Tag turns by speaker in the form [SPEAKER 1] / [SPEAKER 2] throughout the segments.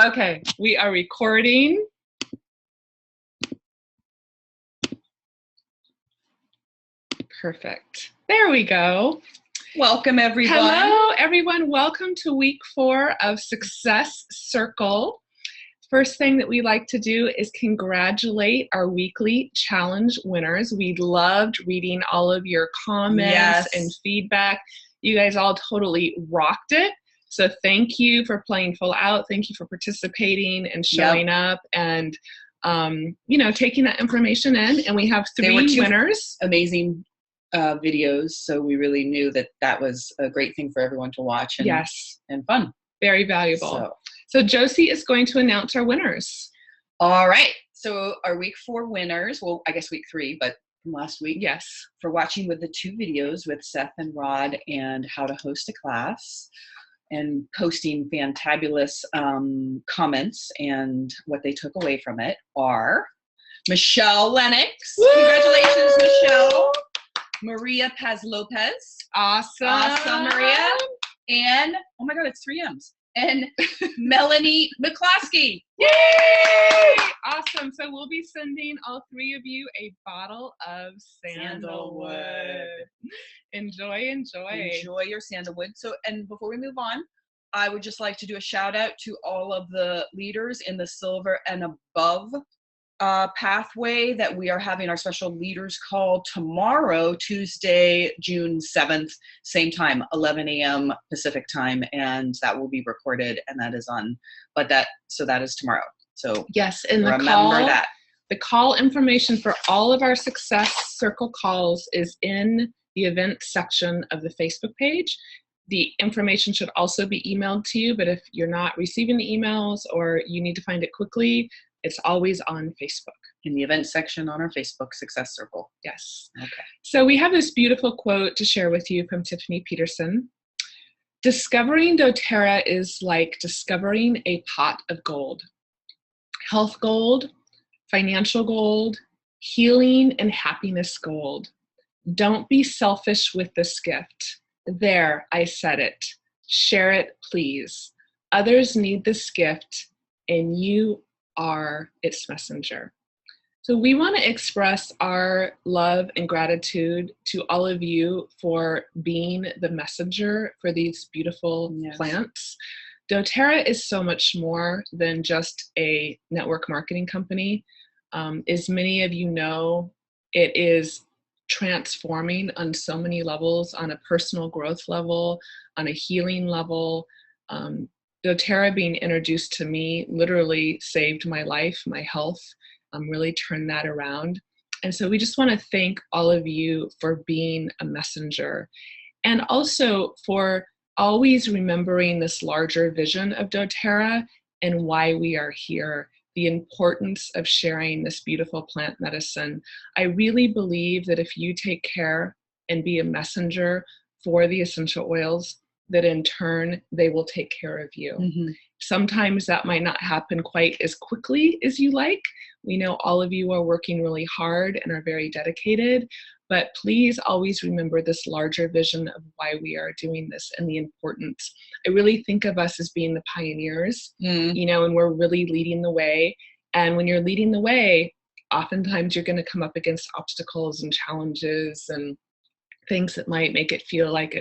[SPEAKER 1] Okay, we are recording. Perfect. There we go.
[SPEAKER 2] Welcome, everyone.
[SPEAKER 1] Hello, everyone. Welcome to week 4 of Success Circle. First thing that we like to do is congratulate our weekly challenge winners. We loved reading all of your comments and feedback. You guys all totally rocked it. So thank you for playing full out. Thank you for participating and showing up and, taking that information in. And we have 3 winners.
[SPEAKER 2] Amazing videos. So we really knew that was a great thing for everyone to watch. And, and fun.
[SPEAKER 1] Very valuable. So Josie is going to announce our winners.
[SPEAKER 2] All right. So our week 4 winners, well, I guess week 3, but from last week.
[SPEAKER 1] Yes.
[SPEAKER 2] For watching with the 2 videos with Seth and Rod and how to host a class and posting fantabulous comments and what they took away from it are Michelle Lennox.
[SPEAKER 1] Woo!
[SPEAKER 2] Congratulations, Michelle. Maria Paz Lopez.
[SPEAKER 1] Awesome,
[SPEAKER 2] Maria. And, oh my God, it's 3 M's. And Melanie McCloskey.
[SPEAKER 1] Yay! Awesome. So we'll be sending all 3 of you a bottle of sandalwood. Enjoy.
[SPEAKER 2] Enjoy your sandalwood. So, and before we move on, I would just like to do a shout out to all of the leaders in the silver and above pathway that we are having our special leaders call tomorrow, Tuesday, June 7th, same time, 11 a.m. Pacific time. And that will be recorded and that is on, that is tomorrow. So
[SPEAKER 1] yes, and the call information for all of our Success Circle calls is in the event section of the Facebook page. The information should also be emailed to you, but if you're not receiving the emails or you need to find it quickly, it's always on Facebook.
[SPEAKER 2] In the event section on our Facebook Success Circle.
[SPEAKER 1] Yes.
[SPEAKER 2] Okay.
[SPEAKER 1] So we have this beautiful quote to share with you from Tiffany Peterson. Discovering doTERRA is like discovering a pot of gold. Health gold, financial gold, healing and happiness gold. Don't be selfish with this gift. There, I said it. Share it, please. Others need this gift, and you are its messenger. So we want to express our love and gratitude to all of you for being the messenger for these beautiful plants. doTERRA is so much more than just a network marketing company. As many of you know, it is transforming on so many levels, on a personal growth level, on a healing level. doTERRA being introduced to me literally saved my life, my health, really turned that around. And so we just want to thank all of you for being a messenger and also for always remembering this larger vision of doTERRA and why we are here, the importance of sharing this beautiful plant medicine. I really believe that if you take care and be a messenger for the essential oils, that in turn, they will take care of you. Mm-hmm. Sometimes that might not happen quite as quickly as you like. We know all of you are working really hard and are very dedicated, but please always remember this larger vision of why we are doing this and the importance. I really think of us as being the pioneers, and we're really leading the way. And when you're leading the way, oftentimes you're going to come up against obstacles and challenges and things that might make it feel like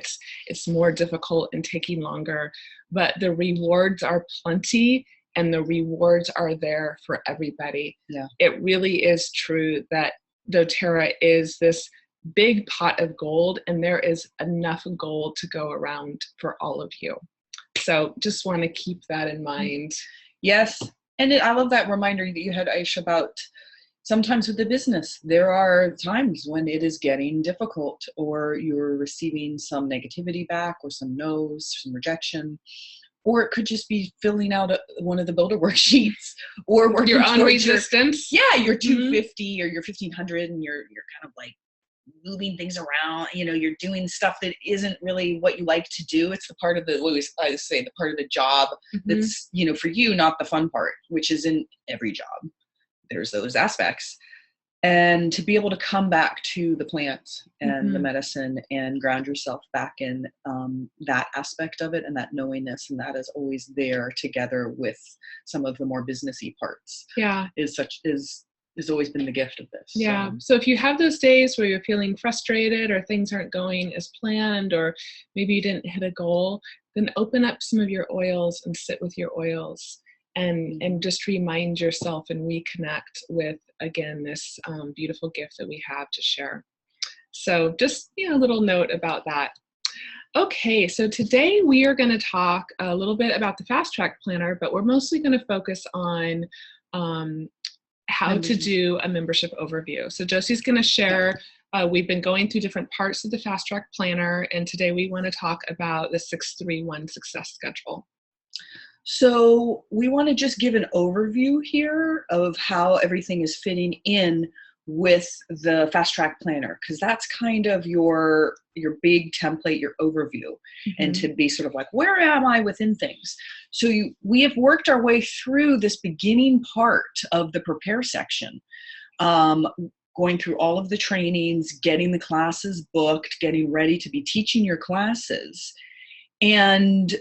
[SPEAKER 1] it's more difficult and taking longer, but the rewards are plenty and the rewards are there for everybody. Yeah. It really is true that doTERRA is this big pot of gold and there is enough gold to go around for all of you. So just want to keep that in mind.
[SPEAKER 2] Yes. And I love that reminder that you had, Aisha, about sometimes with the business, there are times when it is getting difficult or you're receiving some negativity back or some no's, some rejection, or it could just be filling out one of the builder worksheets or working
[SPEAKER 1] your own resistance.
[SPEAKER 2] Your 250 or your 1500 and you're kind of like moving things around, you're doing stuff that isn't really what you like to do. It's the part of I say the part of the job that's, for you, not the fun part, which is in every job. There's those aspects. and to be able to come back to the plants and the medicine and ground yourself back in that aspect of it, and that knowingness, and that is always there together with some of the more businessy parts.
[SPEAKER 1] Yeah.
[SPEAKER 2] Has always been the gift of this.
[SPEAKER 1] Yeah. So if you have those days where you're feeling frustrated or things aren't going as planned, or maybe you didn't hit a goal, then open up some of your oils and sit with your oils and just remind yourself and reconnect with, again, this beautiful gift that we have to share. So just, a little note about that. Okay, so today we are going to talk a little bit about the Fast Track Planner, but we're mostly going to focus on how to do a membership overview. So Josie's going to share, we've been going through different parts of the Fast Track Planner, and today we want to talk about the 631 success schedule.
[SPEAKER 2] So we want to just give an overview here of how everything is fitting in with the Fast Track Planner, because that's kind of your big template, your overview, and to be sort of like, where am I within things? So we have worked our way through this beginning part of the prepare section, going through all of the trainings, getting the classes booked, getting ready to be teaching your classes. And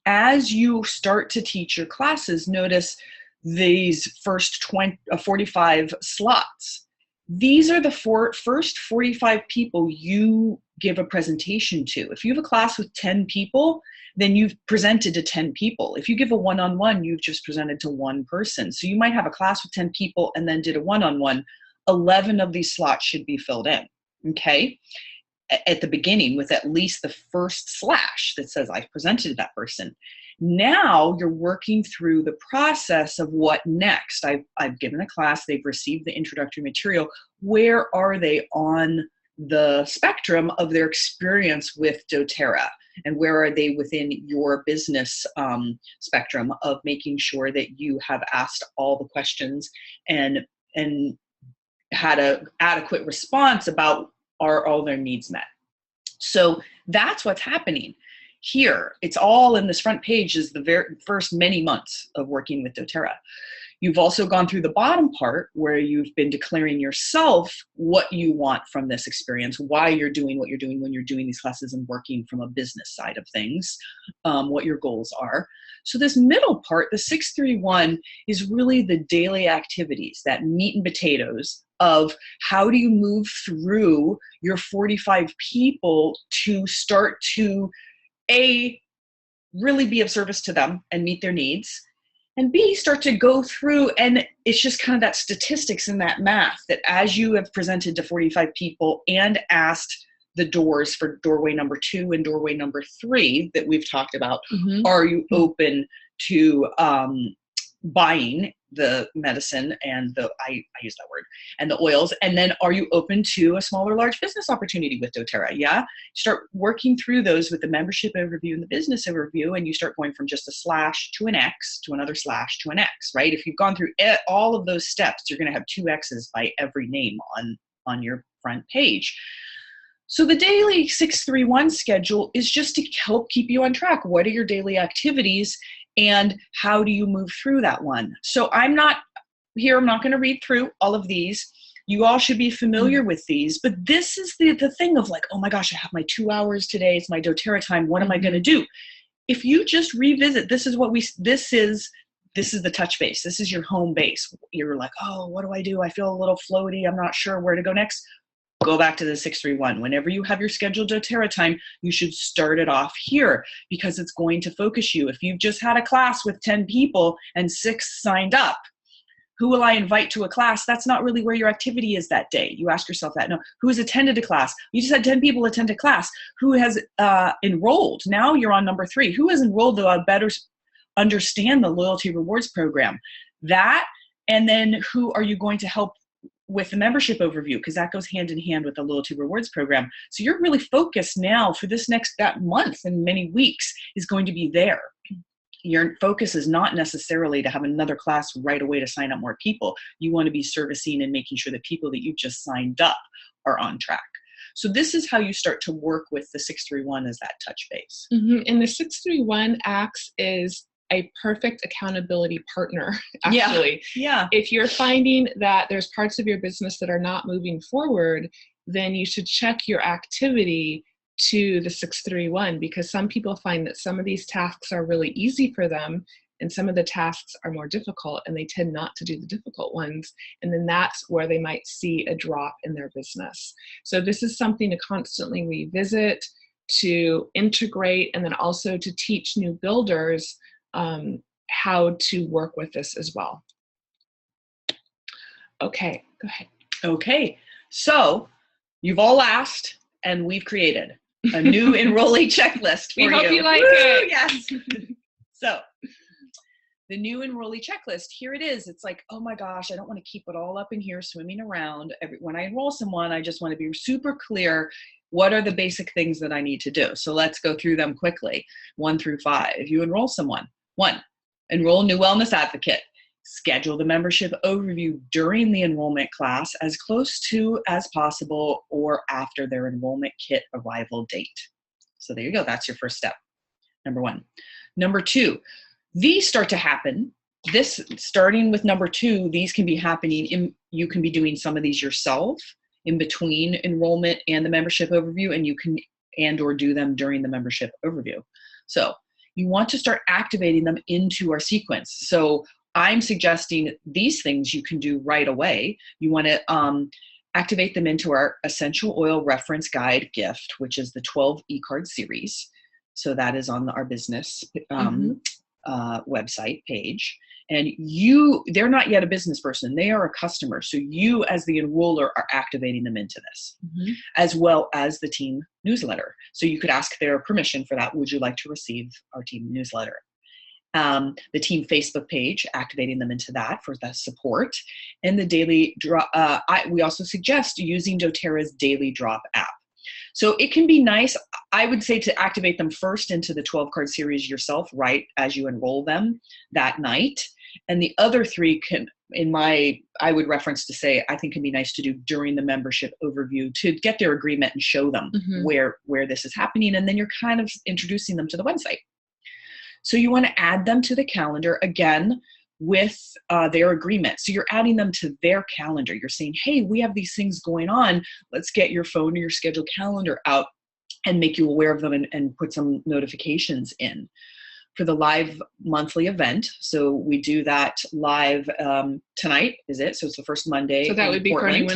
[SPEAKER 2] as you start to teach your classes, notice these first 45 slots. These are the first 45 people you give a presentation to. If you have a class with 10 people, then you've presented to 10 people. If you give a one-on-one, you've just presented to one person. So you might have a class with 10 people and then did a one-on-one. 11 of these slots should be filled in, okay? At the beginning with at least the first slash that says I've presented to that person. Now you're working through the process of what next. I've given a class, they've received the introductory material. Where are they on the spectrum of their experience with doTERRA? And where are they within your business spectrum of making sure that you have asked all the questions and had an adequate response about are all their needs met? So that's what's happening here. It's all in this front page is the very first many months of working with doTERRA. You've also gone through the bottom part where you've been declaring yourself what you want from this experience, why you're doing what you're doing when you're doing these classes and working from a business side of things, what your goals are. So this middle part, the 631, is really the daily activities, that meat and potatoes of how do you move through your 45 people to start to A, really be of service to them and meet their needs, and B, start to go through, and it's just kind of that statistics and that math that as you have presented to 45 people and asked the doors for doorway number 2 and doorway number 3 that we've talked about, are you open to buying the medicine and I use that word, and the oils, and then are you open to a small or large business opportunity with doTERRA? Yeah. Start working through those with the membership overview and the business overview, and you start going from just a slash to an X to another slash to an X, right? If you've gone through all of those steps, you're going to have 2 X's by every name on your front page. So the daily 631 schedule is just to help keep you on track. What are your daily activities? And how do you move through that one? So I'm not going to read through all of these. You all should be familiar with these, but this is the thing of like, oh my gosh, I have my 2 hours today. It's my doTERRA time. What am I going to do? If you just revisit, this is the touch base. This is your home base. You're like, oh, what do I do? I feel a little floaty. I'm not sure where to go next. Go back to the 631. Whenever you have your scheduled doTERRA time, you should start it off here because it's going to focus you. If you've just had a class with 10 people and 6 signed up, who will I invite to a class? That's not really where your activity is that day. You ask yourself that. No, who has attended a class? You just had 10 people attend a class. Who has enrolled? Now you're on number 3. Who has enrolled though I better understand the loyalty rewards program? That, and then who are you going to help with the membership overview, because that goes hand in hand with the loyalty rewards program. So you're really focused now for this that month and many weeks is going to be there. Your focus is not necessarily to have another class right away to sign up more people. You want to be servicing and making sure that people that you just signed up are on track. So this is how you start to work with the 631 as that touch base.
[SPEAKER 1] And the 631 acts is a perfect accountability partner, actually.
[SPEAKER 2] Yeah.
[SPEAKER 1] If you're finding that there's parts of your business that are not moving forward, then you should check your activity to the 631, because some people find that some of these tasks are really easy for them and some of the tasks are more difficult, and they tend not to do the difficult ones. And then that's where they might see a drop in their business. So this is something to constantly revisit, to integrate, and then also to teach new builders how to work with this as well. Okay, go ahead.
[SPEAKER 2] Okay, so you've all asked, and we've created a new enrollee checklist for you.
[SPEAKER 1] We hope you like it.
[SPEAKER 2] Yes. So the new enrollee checklist, here it is. It's like, oh my gosh, I don't want to keep it all up in here swimming around. When I enroll someone, I just want to be super clear. What are the basic things that I need to do? So let's go through them quickly, 1 through 5. If you enroll someone, 1, enroll a new wellness advocate. Schedule the membership overview during the enrollment class as close to as possible or after their enrollment kit arrival date. So there you go. That's your first step. Number 1. Number 2, these start to happen. Starting with number 2, these can be happening. You can be doing some of these yourself in between enrollment and the membership overview, and you can or do them during the membership overview. So you want to start activating them into our sequence. So I'm suggesting these things you can do right away. You want to activate them into our Essential Oil Reference Guide gift, which is the 12 e-card series. So that is on our business website page. And they're not yet a business person. They are a customer. So you as the enroller are activating them into this, as well as the team newsletter. So you could ask their permission for that. Would you like to receive our team newsletter? The team Facebook page, activating them into that for the support, and the daily drop. We also suggest using doTERRA's daily drop app. So it can be nice, I would say, to activate them first into the 12 card series yourself, right as you enroll them that night. And the other 3 can, I would reference to say, I think can be nice to do during the membership overview to get their agreement and show them where this is happening. And then you're kind of introducing them to the website. So you want to add them to the calendar again with their agreement. So you're adding them to their calendar. You're saying, hey, we have these things going on. Let's get your phone or your scheduled calendar out and make you aware of them and put some notifications in. For the live monthly event, so we do that live tonight, is it? So it's the first Monday.
[SPEAKER 1] So that would be
[SPEAKER 2] Portland.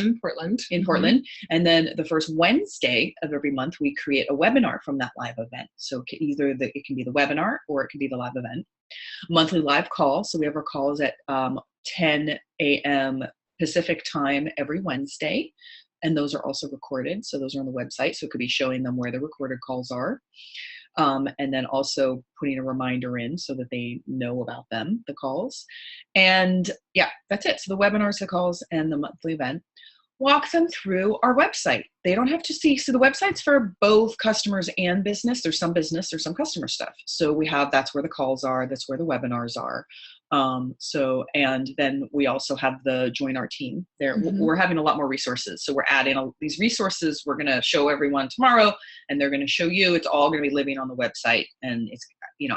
[SPEAKER 2] In Portland. And then the first Wednesday of every month, we create a webinar from that live event. So it can be the webinar or it can be the live event. Monthly live call. So we have our calls at 10 a.m. Pacific time every Wednesday. And those are also recorded. So those are on the website. So it could be showing them where the recorded calls are. And then also putting a reminder in so that they know about them, the calls. And yeah, that's it. So the webinars, the calls, and the monthly event. Walk them through our website. They don't have to see. So the website's for both customers and business. There's some business, there's some customer stuff. So that's where the calls are. That's where the webinars are. And then we also have the join our team there. We're having a lot more resources. So we're adding these resources. We're going to show everyone tomorrow, and they're going to show you. It's all going to be living on the website, and it's,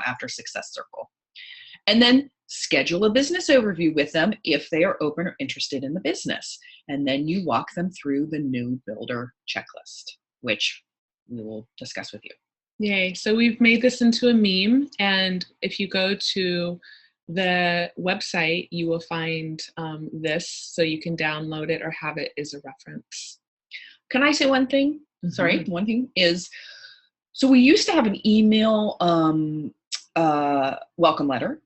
[SPEAKER 2] after Success Circle. And then schedule a business overview with them if they are open or interested in the business. And then you walk them through the new builder checklist, which we will discuss with you.
[SPEAKER 1] Yay. So we've made this into a meme. And if you go to the website, you will find this, so you can download it or have it as a reference.
[SPEAKER 2] Can I say one thing? Sorry, one thing is, so we used to have an email welcome letter,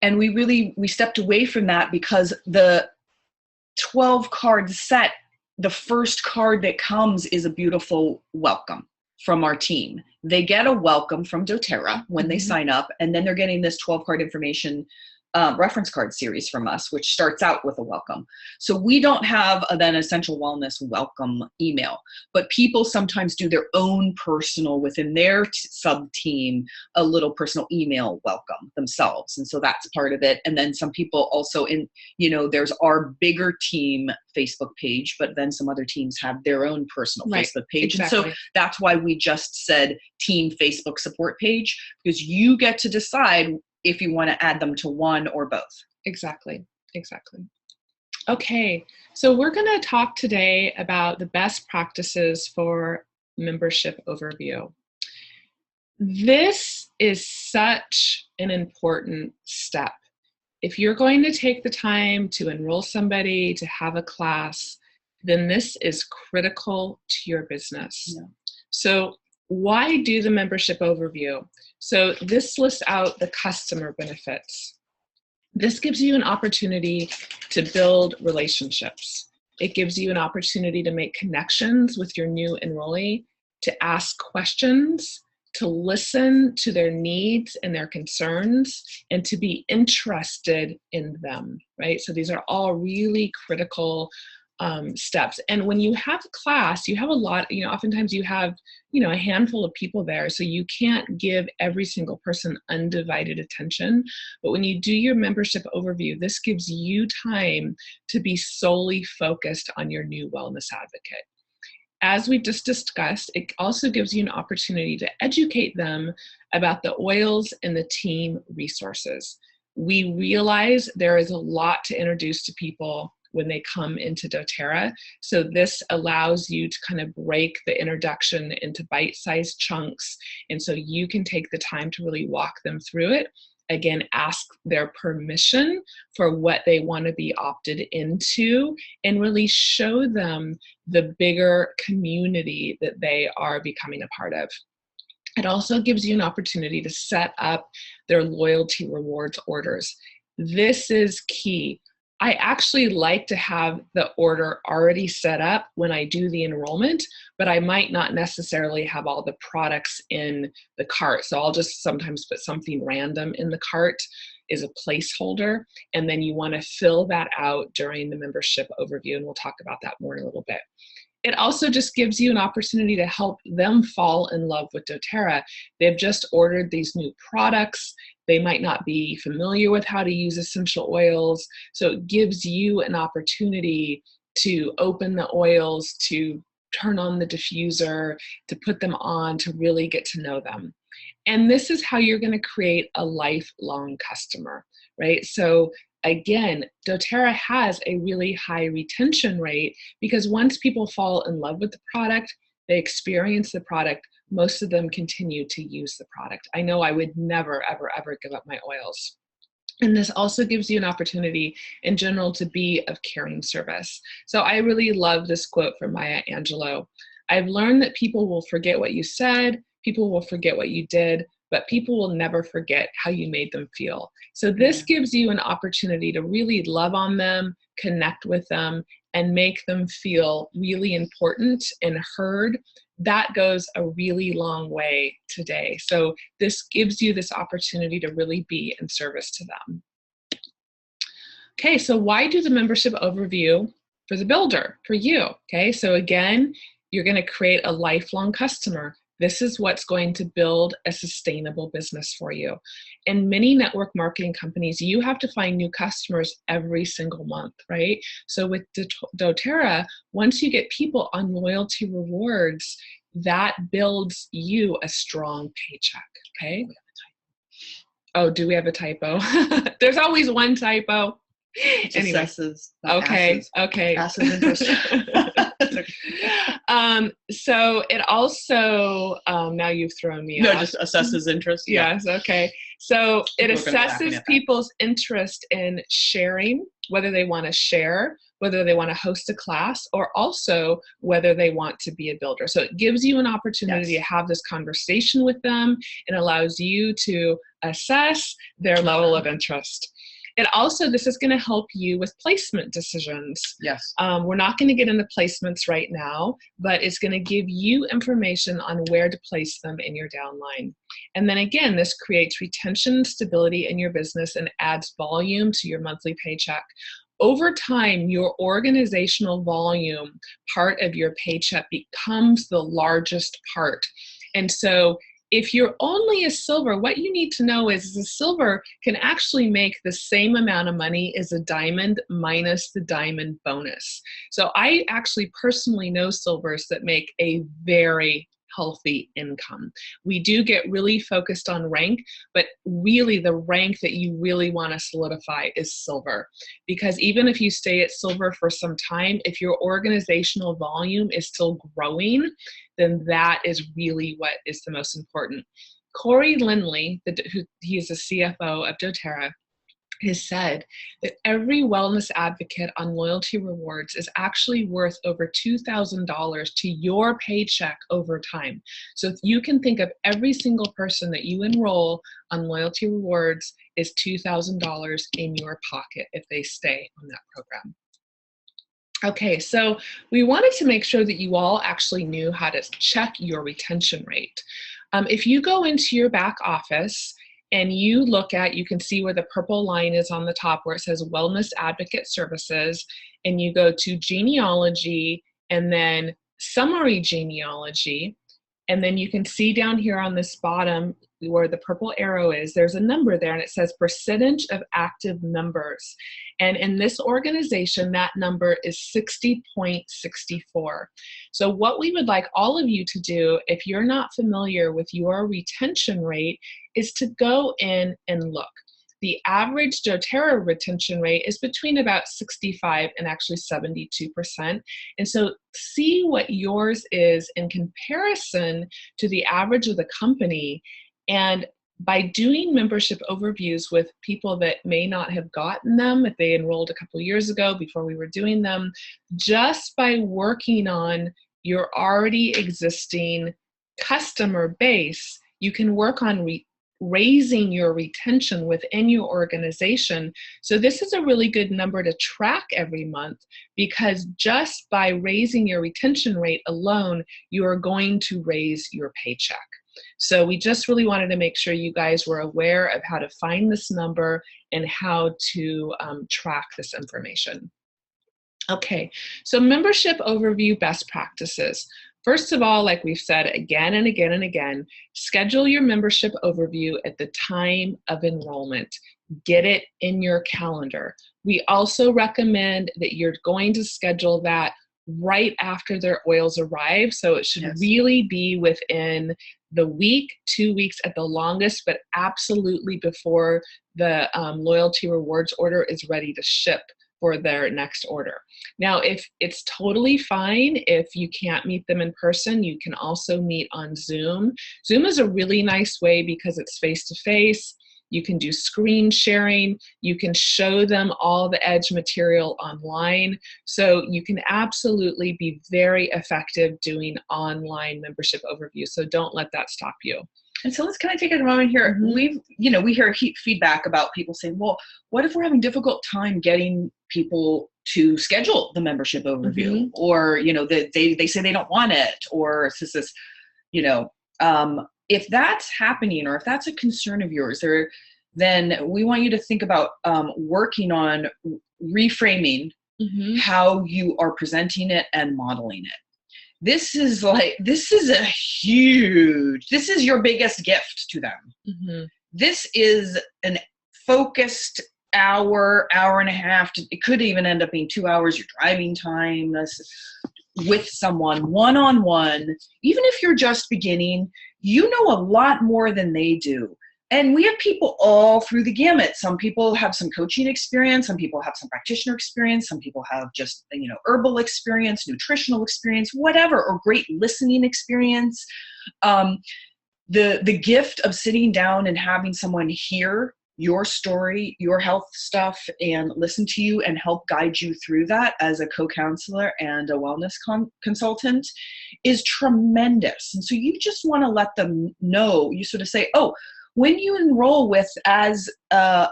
[SPEAKER 2] and we stepped away from that because the 12 card set, the first card that comes is a beautiful welcome from our team. They get a welcome from doTERRA when they sign up, and then they're getting this 12 card information reference card series from us, which starts out with a welcome. So we don't have an Essential Wellness welcome email, but people sometimes do their own personal, within their sub-team, a little personal email welcome themselves. And so that's part of it. And then some people also there's our bigger team Facebook page, but then some other teams have their own personal Facebook page. Exactly. And so that's why we just said team Facebook support page, because you get to decide if you want to add them to one or both.
[SPEAKER 1] Exactly. Okay, so we're going to talk today about the best practices for membership overview. This is such an important step. If you're going to take the time to enroll somebody, to have a class, then this is critical to your business. Yeah. So why do the membership overview? So this lists out the customer benefits. This gives you an opportunity to build relationships. It gives you an opportunity to make connections with your new enrollee, to ask questions, to listen to their needs and their concerns, and to be interested in them, right? So these are all really critical steps. And when you have a class, you have a lot, oftentimes you have, a handful of people there, so you can't give every single person undivided attention. But when you do your membership overview, this gives you time to be solely focused on your new wellness advocate. As we just discussed, it also gives you an opportunity to educate them about the oils and the team resources. We realize there is a lot to introduce to people when they come into doTERRA. So this allows you to kind of break the introduction into bite-sized chunks. And so you can take the time to really walk them through it. Again, ask their permission for what they want to be opted into, and really show them the bigger community that they are becoming a part of. It also gives you an opportunity to set up their loyalty rewards orders. This is key. I actually like to have the order already set up when I do the enrollment, but I might not necessarily have all the products in the cart. So I'll just sometimes put something random in the cart as a placeholder, and then you want to fill that out during the membership overview, and we'll talk about that more in a little bit. It also just gives you an opportunity to help them fall in love with doTERRA. They've just ordered these new products. They might not be familiar with how to use essential oils. So it gives you an opportunity to open the oils, to turn on the diffuser, to put them on, to really get to know them. And this is how you're going to create a lifelong customer, right? So again, doTERRA has a really high retention rate because once people fall in love with the product, they experience the product, most of them continue to use the product. I know I would never, ever, ever give up my oils. And this also gives you an opportunity in general to be of caring service. So I really love this quote from Maya Angelou. I've learned that people will forget what you said, people will forget what you did, but people will never forget how you made them feel. So this gives you an opportunity to really love on them, connect with them, and make them feel really important and heard. That goes a really long way today. So this gives you this opportunity to really be in service to them. Okay, so why do the membership overview for the builder, for you? Okay, so again, you're going to create a lifelong customer. This is what's going to build a sustainable business for you. In many network marketing companies, you have to find new customers every single month, right? So with doTERRA, once you get people on loyalty rewards, that builds you a strong paycheck, okay? Oh, do we have a typo? There's always one typo. Anyway.
[SPEAKER 2] Assesses,
[SPEAKER 1] okay.
[SPEAKER 2] Asses interest.
[SPEAKER 1] So it also, now you've thrown me
[SPEAKER 2] off.
[SPEAKER 1] No,
[SPEAKER 2] just assesses interest.
[SPEAKER 1] Yes, okay. So it assesses people's interest in sharing, whether they want to share, whether they want to host a class, or also whether they want to be a builder. So it gives you an opportunity to have this conversation with them and allows you to assess their level of interest. And also, this is going to help you with placement decisions.
[SPEAKER 2] Yes.
[SPEAKER 1] We're not going to get into placements right now, but it's going to give you information on where to place them in your downline. And then again, this creates retention, stability in your business and adds volume to your monthly paycheck. Over time, your organizational volume part of your paycheck becomes the largest part. And so if you're only a silver, what you need to know is a silver can actually make the same amount of money as a diamond minus the diamond bonus. So I actually personally know silvers that make a very healthy income. We do get really focused on rank, but really the rank that you really want to solidify is silver. Because even if you stay at silver for some time, if your organizational volume is still growing, then that is really what is the most important. Corey Lindley, he is the CFO of doTERRA, has said that every wellness advocate on loyalty rewards is actually worth over $2,000 to your paycheck over time. So if you can think of every single person that you enroll on loyalty rewards is $2,000 in your pocket if they stay on that program. Okay, so we wanted to make sure that you all actually knew how to check your retention rate. If you go into your back office and you look at, you can see where the purple line is on the top where it says Wellness Advocate Services, and you go to genealogy and then summary genealogy, and then you can see down here on this bottom where the purple arrow is, there's a number there and it says percentage of active members. And in this organization, that number is 60.64. So what we would like all of you to do, if you're not familiar with your retention rate, is to go in and look. The average doTERRA retention rate is between about 65 and actually 72%. And so see what yours is in comparison to the average of the company. And by doing membership overviews with people that may not have gotten them if they enrolled a couple years ago before we were doing them, just by working on your already existing customer base, you can work on raising your retention within your organization. So this is a really good number to track every month, because just by raising your retention rate alone, you are going to raise your paycheck. So we just really wanted to make sure you guys were aware of how to find this number and how to track this information. Okay, so membership overview best practices. First of all, like we've said again and again and again, schedule your membership overview at the time of enrollment. Get it in your calendar. We also recommend that you're going to schedule that right after their oils arrive. So it should really be within the week, 2 weeks at the longest, but absolutely before the loyalty rewards order is ready to ship for their next order. Now, if it's totally fine if you can't meet them in person, you can also meet on Zoom. Zoom is a really nice way because it's face-to-face. You can do screen sharing. You can show them all the Edge material online. So you can absolutely be very effective doing online membership overview. So don't let that stop you.
[SPEAKER 2] And so let's kind of take a moment here. We hear feedback about people saying, well, what if we're having a difficult time getting people to schedule the membership overview? Or, they say they don't want it, or it's just this, if that's happening, or if that's a concern of yours, then we want you to think about working on reframing how you are presenting it and modeling it. This is your biggest gift to them. This is an focused hour and a half. It could even end up being 2 hours, your driving time with someone one-on-one. Even if you're just beginning, you know a lot more than they do. And we have people all through the gamut. Some people have some coaching experience. Some people have some practitioner experience. Some people have just, herbal experience, nutritional experience, whatever, or great listening experience. The gift of sitting down and having someone hear your story, your health stuff, and listen to you and help guide you through that as a co-counselor and a wellness consultant is tremendous. And so you just want to let them know, you sort of say, oh, when you enroll with as a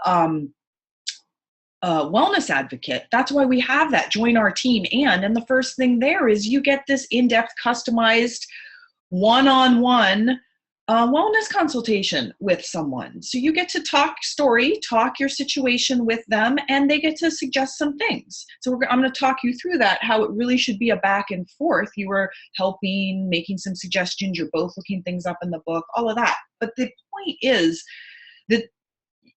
[SPEAKER 2] wellness advocate, that's why we have that. Join our team. And the first thing there is you get this in-depth, customized, one-on-one wellness consultation with someone. So you get to talk your situation with them, and they get to suggest some things. So I'm going to talk you through that, how it really should be a back and forth. You were helping, making some suggestions. You're both looking things up in the book, all of that. But the point is that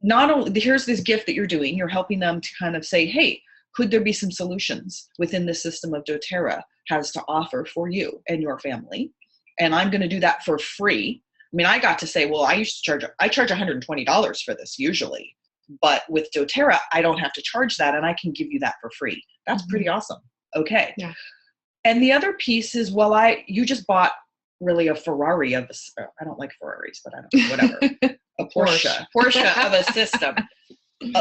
[SPEAKER 2] not only, here's this gift that you're doing, you're helping them to kind of say, hey, could there be some solutions within the system of doTERRA has to offer for you and your family? and I'm going to do that for free. I mean, I got to say, well, I charge $120 for this usually, but with doTERRA, I don't have to charge that, and I can give you that for free. That's pretty awesome. Okay.
[SPEAKER 1] Yeah.
[SPEAKER 2] And the other piece is, well, you just bought really a Ferrari of I don't like Ferraris, but I don't know, whatever. A Porsche of a system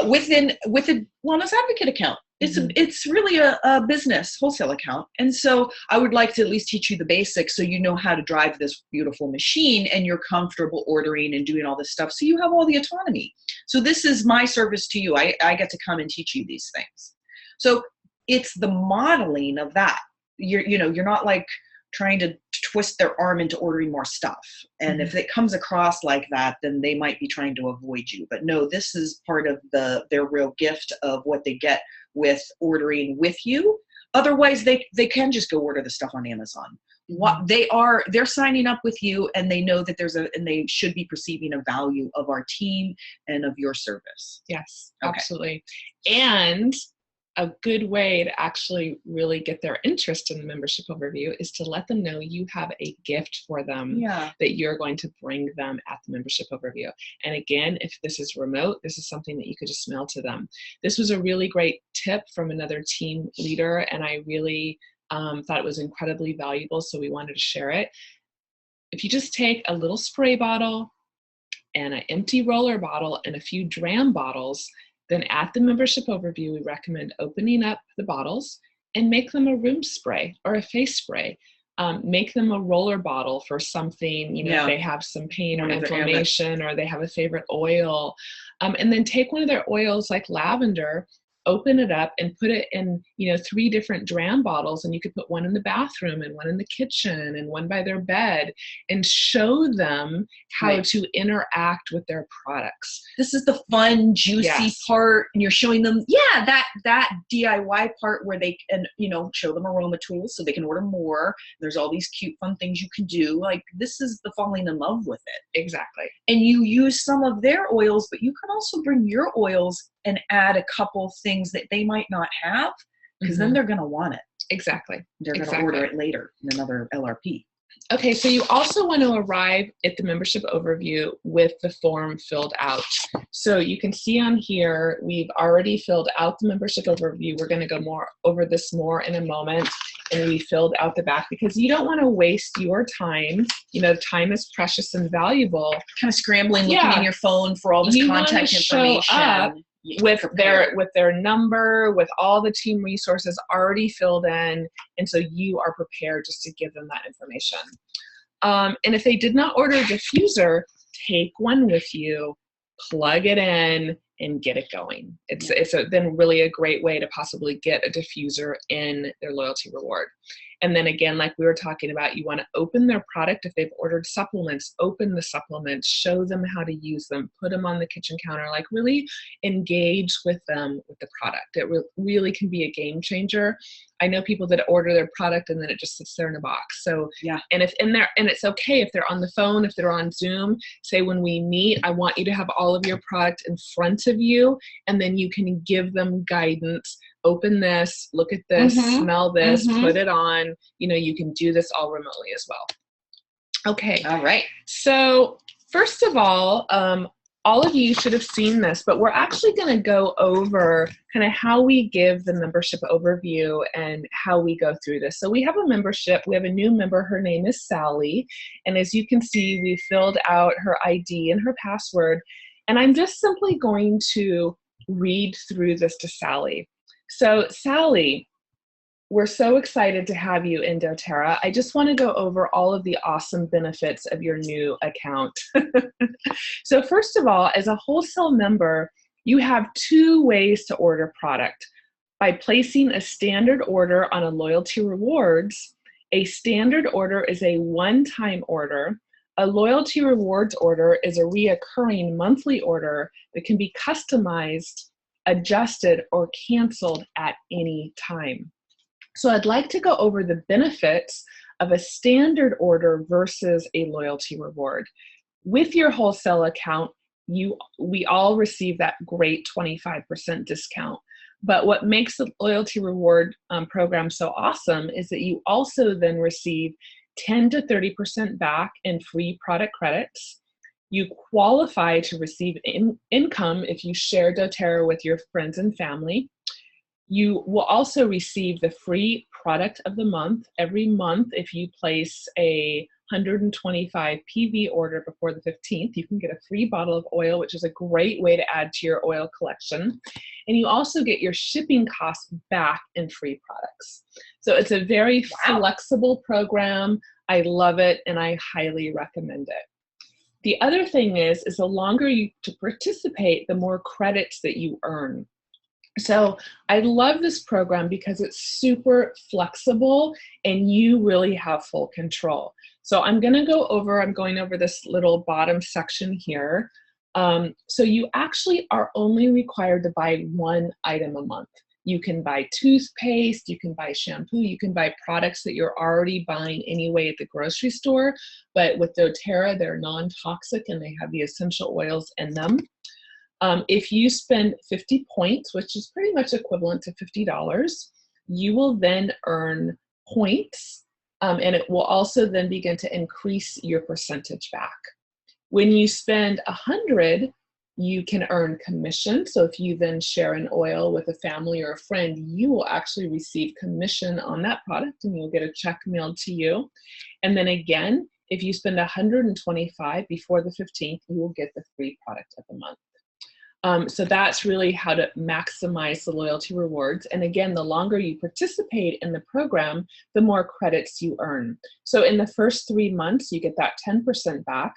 [SPEAKER 2] with a Wellness Advocate account. It's really a business wholesale account. And so I would like to at least teach you the basics so you know how to drive this beautiful machine and you're comfortable ordering and doing all this stuff. So you have all the autonomy. So this is my service to you. I get to come and teach you these things. So it's the modeling of that. You're not like trying to twist their arm into ordering more stuff. And if it comes across like that, then they might be trying to avoid you. But no, this is part of their real gift of what they get with ordering with you. Otherwise, they can just go order the stuff on Amazon. They're signing up with you, and they know that and they should be perceiving a value of our team and of your service.
[SPEAKER 1] Yes,
[SPEAKER 2] okay.
[SPEAKER 1] Absolutely. And a good way to actually really get their interest in the membership overview is to let them know you have a gift for them that you're going to bring them at the membership overview. And again, if this is remote, this is something that you could just mail to them. This was a really great tip from another team leader, and I really thought it was incredibly valuable, so we wanted to share it. If you just take a little spray bottle and an empty roller bottle and a few dram bottles, then at the membership overview, we recommend opening up the bottles and make them a room spray or a face spray. Make them a roller bottle for something, if they have some pain or inflammation, or they have a favorite oil. And then take one of their oils like lavender, open it up and put it in, 3 different dram bottles, and you could put one in the bathroom and one in the kitchen and one by their bed, and show them how to interact with their products.
[SPEAKER 2] This is the fun, juicy part, and you're showing them, that DIY part where they can, show them aroma tools so they can order more. There's all these cute, fun things you can do. Like, this is the falling in love with it.
[SPEAKER 1] Exactly.
[SPEAKER 2] And you use some of their oils, but you can also bring your oils and add a couple things that they might not have, because then they're going to want it.
[SPEAKER 1] Exactly.
[SPEAKER 2] They're going to order it later in another LRP.
[SPEAKER 1] Okay, so you also want to arrive at the membership overview with the form filled out. So you can see on here, we've already filled out the membership overview. We're going to go over this more in a moment. And we filled out the back because you don't want to waste your time. Time is precious and valuable.
[SPEAKER 2] Kind of scrambling, looking in your phone for all this contact information.
[SPEAKER 1] Show up with their number, with all the team resources already filled in, and so you are prepared just to give them that information. And if they did not order a diffuser, take one with you, plug it in, and get it going. It's then really a great way to possibly get a diffuser in their loyalty reward. And then again, like we were talking about, you want to open their product. If they've ordered supplements, open the supplements, show them how to use them, put them on the kitchen counter, like really engage with them with the product. It really can be a game changer. I know people that order their product and then it just sits there in a box. So and it's okay if they're on the phone, if they're on Zoom, say when we meet, I want you to have all of your product in front of you, and then you can give them guidance. Open this, look at this, smell this, put it on. You can do this all remotely as well. Okay.
[SPEAKER 2] All right.
[SPEAKER 1] So first of all of you should have seen this, but we're actually going to go over kind of how we give the membership overview and how we go through this. So we have a membership. We have a new member. Her name is Sally. And as you can see, we filled out her ID and her password. And I'm just simply going to read through this to Sally. So Sally, we're so excited to have you in doTERRA. I just want to go over all of the awesome benefits of your new account. So first of all, as a wholesale member, you have 2 ways to order product. By placing a standard order on a loyalty rewards, a standard order is a one-time order. A loyalty rewards order is a reoccurring monthly order that can be customized, adjusted, or canceled at any time. So I'd like to go over the benefits of a standard order versus a loyalty reward. With your wholesale account, we all receive that great 25% discount. But what makes the loyalty reward program so awesome is that you also then receive 10 to 30% back in free product credits. You qualify to receive income if you share doTERRA with your friends and family. You will also receive the free product of the month every month if you place a 125 PV order before the 15th. You can get a free bottle of oil, which is a great way to add to your oil collection. And you also get your shipping costs back in free products. So it's a very flexible program. I love it, and I highly recommend it. The other thing is the longer you to participate, the more credits that you earn. So I love this program because it's super flexible and you really have full control. So I'm going over this little bottom section here. So you actually are only required to buy one item a month. You can buy toothpaste, you can buy shampoo, you can buy products that you're already buying anyway at the grocery store. But with doTERRA, they're non-toxic and they have the essential oils in them. If you spend 50 points, which is pretty much equivalent to $50, you will then earn points, and it will also then begin to increase your percentage back. When you spend 100, you can earn commission. So if you then share an oil with a family or a friend, you will actually receive commission on that product and you'll get a check mailed to you. And then again, if you spend 125 before the 15th, you will get the free product of the month. So that's really how to maximize the loyalty rewards. And again, the longer you participate in the program, the more credits you earn. So in the first 3 months, you get that 10% back.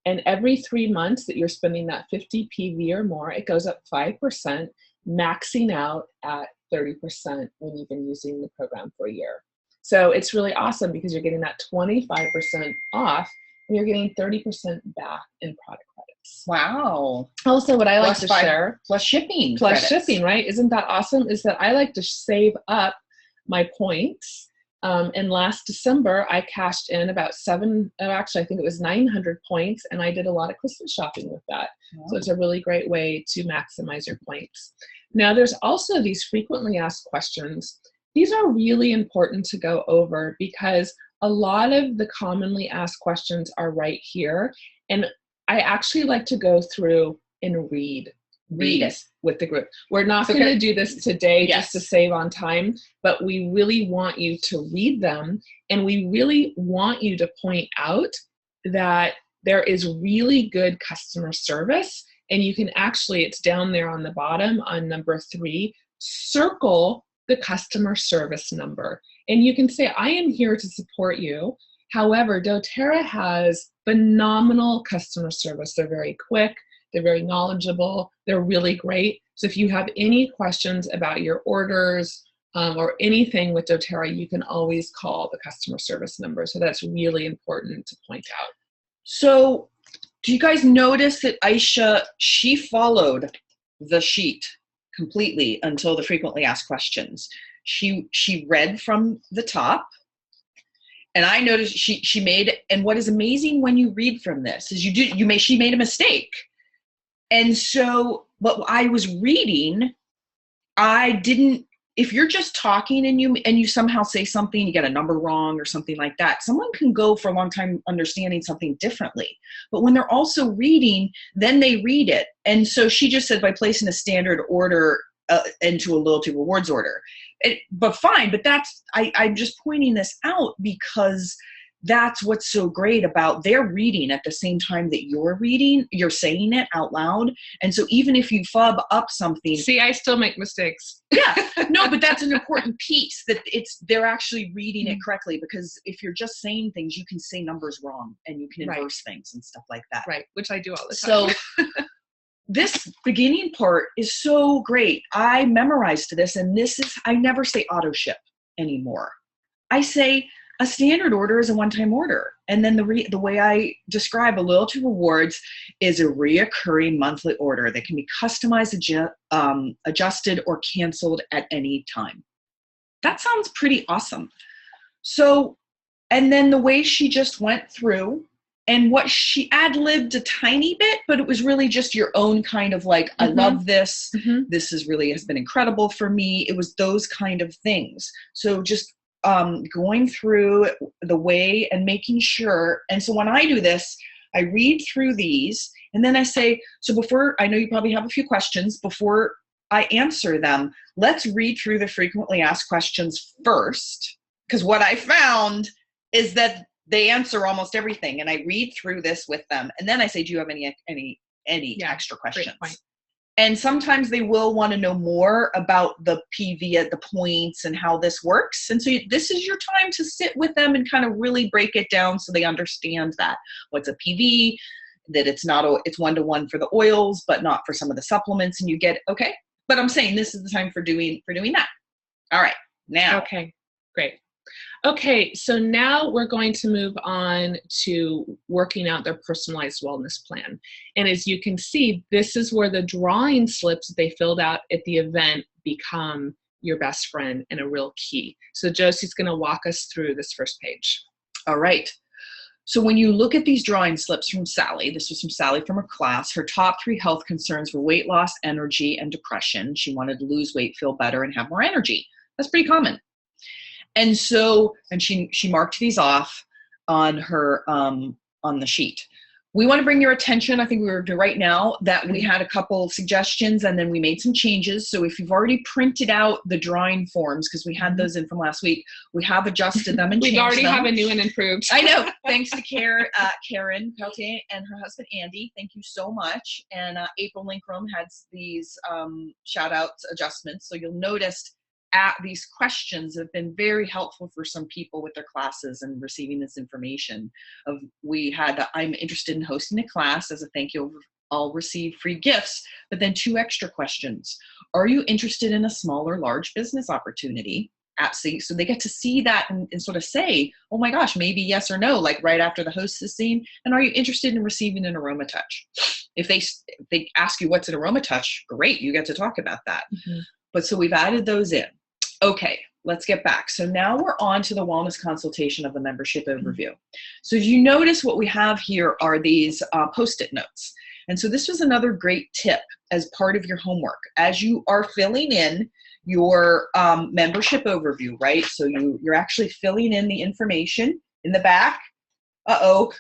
[SPEAKER 1] And every 3 months that you're spending that 50 PV or more, it goes up 5%, maxing out at 30% when you've been using the program for a year. So it's really awesome because you're getting that 25% off and you're getting 30% back in product credits.
[SPEAKER 2] Wow.
[SPEAKER 1] Also, what I like to share.
[SPEAKER 2] Plus shipping.
[SPEAKER 1] Plus shipping, right? Isn't that awesome? Is that I like to save up my points. And last December, I cashed in about I think it was 900 points, and I did a lot of Christmas shopping with that. Wow. So it's a really great way to maximize your points. Now, there's also these frequently asked questions. These are really important to go over because a lot of the commonly asked questions are right here. And I actually like to go through and read it with the group. We're not going to do this today just to save on time, but we really want you to read them. And we really want you to point out that there is really good customer service. And you can actually, it's down there on the bottom on number 3, circle the customer service number. And you can say, I am here to support you. However, doTERRA has phenomenal customer service. They're very quick. They're very knowledgeable. They're really great. So if you have any questions about your orders or anything with doTERRA, you can always call the customer service number. So that's really important to point out.
[SPEAKER 2] So do you guys notice that Aisha, she followed the sheet completely until the frequently asked questions. She read from the top. And I noticed she made, and what is amazing when you read from this is she made a mistake. And so what I was reading, if you're just talking and you somehow say something, you get a number wrong or something like that, someone can go for a long time understanding something differently. But when they're also reading, then they read it. And so she just said by placing a standard order into a loyalty rewards order. But fine, but I'm just pointing this out because that's what's so great about they're reading at the same time that you're reading, you're saying it out loud. And so even if you fub up something.
[SPEAKER 1] See, I still make mistakes.
[SPEAKER 2] Yeah, no, but that's an important piece that they're actually reading it correctly, because if you're just saying things, you can say numbers wrong and you can inverse things and stuff like that.
[SPEAKER 1] Right, which I do all the time.
[SPEAKER 2] So this beginning part is so great. I memorized this, and I never say auto ship anymore. I say a standard order is a one-time order. And then the way I describe a loyalty rewards is a reoccurring monthly order that can be customized, adjusted, or canceled at any time. That sounds pretty awesome. So, and then the way she just went through, and what she ad-libbed a tiny bit, but it was really just your own kind of like, I love this. This has been incredible for me. It was those kind of things. So just going through the way and making sure. And so when I do this, I read through these and then I say, so before, I know you probably have a few questions. Before I answer them, let's read through the frequently asked questions first. Because what I found is that they answer almost everything. And I read through this with them. And then I say, do you have any extra questions? And sometimes they will want to know more about the PV, the points, and how this works. And so this is your time to sit with them and kind of really break it down so they understand that what's a PV, that it's one-to-one for the oils, but not for some of the supplements. And you get, okay, but I'm saying this is the time for doing that. All right, now.
[SPEAKER 1] Okay, great. Okay, so now we're going to move on to working out their personalized wellness plan. And as you can see, this is where the drawing slips that they filled out at the event become your best friend and a real key. So Josie's going to walk us through this first page.
[SPEAKER 2] All right. So when you look at these drawing slips from Sally, this was from Sally from her class, her top 3 health concerns were weight loss, energy, and depression. She wanted to lose weight, feel better, and have more energy. That's pretty common. And so, and she marked these off on her, on the sheet. We want to bring your attention, I think we were doing right now, that we had a couple suggestions and then we made some changes. So if you've already printed out the drawing forms, because we had those in from last week, we have adjusted them and changed them.
[SPEAKER 1] We already have a new and improved.
[SPEAKER 2] I know. Thanks to Karen Peltier and her husband, Andy. Thank you so much. And April Linkrum had these shout outs adjustments. So you'll notice these questions have been very helpful for some people with their classes and receiving this information. I'm interested in hosting a class. As a thank you, I'll receive free gifts, but then 2 extra questions. Are you interested in a small or large business opportunity? So they get to see that and sort of say, oh my gosh, maybe yes or no, like right after the host is seen. And are you interested in receiving an aroma touch? If they ask you what's an aroma touch, great, you get to talk about that. Mm-hmm. But so we've added those in. Okay, let's get back. So now we're on to the wellness consultation of the membership overview. So as you notice, what we have here are these Post-it notes. And so this was another great tip as part of your homework. As you are filling in your membership overview, right? So you're actually filling in the information in the back. Uh-oh.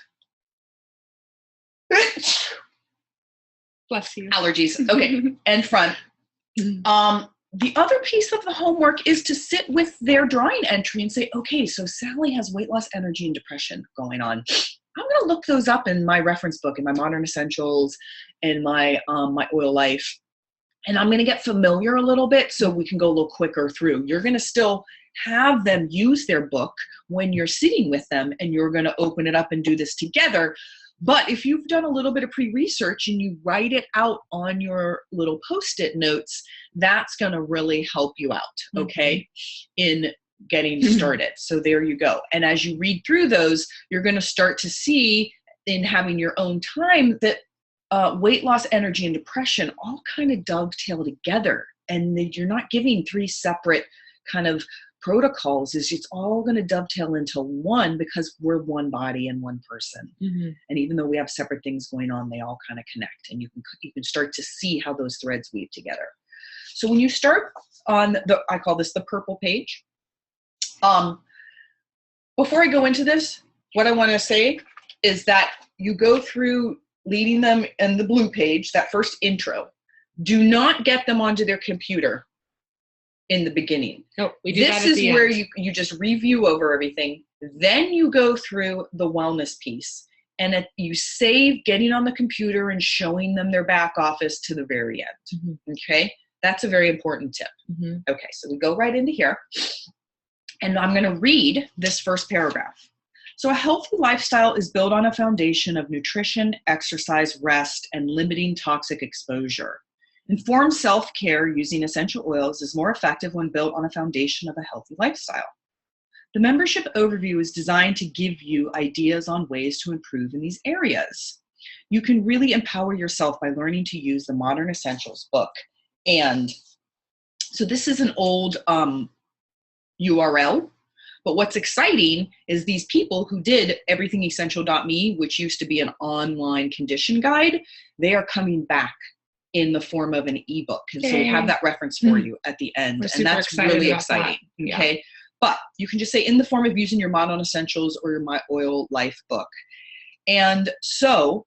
[SPEAKER 1] Bless you.
[SPEAKER 2] Allergies. Okay, and front. The other piece of the homework is to sit with their drawing entry and say, okay, so Sally has weight loss, energy, and depression going on. I'm going to look those up in my reference book, in my Modern Essentials, in my Oil Life. And I'm going to get familiar a little bit so we can go a little quicker through. You're going to still have them use their book when you're sitting with them, and you're going to open it up and do this together. But if you've done a little bit of pre-research and you write it out on your little Post-it notes, that's going to really help you out, okay, in getting started. So there you go. And as you read through those, you're going to start to see in having your own time that weight loss, energy, and depression all kind of dovetail together. And that you're not giving 3 separate kind of protocols. It's all going to dovetail into one, because we're one body and one person. Mm-hmm. And even though we have separate things going on, they all kind of connect, and you can start to see how those threads weave together. So when you start on I call this the purple page. Before I go into this, what I want to say is that you go through leading them in the blue page, that first intro. Do not get them onto their computer in the beginning.
[SPEAKER 1] No, we do that at the end.
[SPEAKER 2] This is where you just review over everything. Then you go through the wellness piece, and you save getting on the computer and showing them their back office to the very end. Mm-hmm. Okay, that's a very important tip. Mm-hmm. Okay, so we go right into here, and I'm going to read this first paragraph. So a healthy lifestyle is built on a foundation of nutrition, exercise, rest, and limiting toxic exposure. Informed self-care using essential oils is more effective when built on a foundation of a healthy lifestyle. The membership overview is designed to give you ideas on ways to improve in these areas. You can really empower yourself by learning to use the Modern Essentials book. And so this is an old URL, but what's exciting is these people who did everythingessential.me, which used to be an online condition guide, they are coming back in the form of an ebook. And so we have that reference for you at the end. And that's really exciting. Okay. but you can just say in the form of using your Mod on Essentials or your My Oil Life book. And so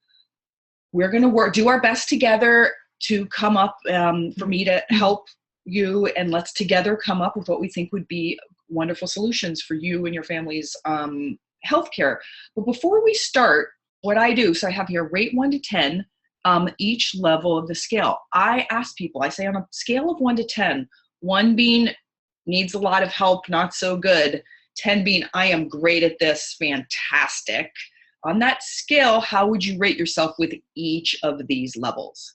[SPEAKER 2] we're going to do our best together to come up, for me to help you, and let's together come up with what we think would be wonderful solutions for you and your family's healthcare. But before we start, what I do, so I have here rate 1 to 10, each level of the scale. I ask people, I say on a scale of 1 to 10, 1 being needs a lot of help, not so good, 10 being I am great at this, fantastic. On that scale, how would you rate yourself with each of these levels?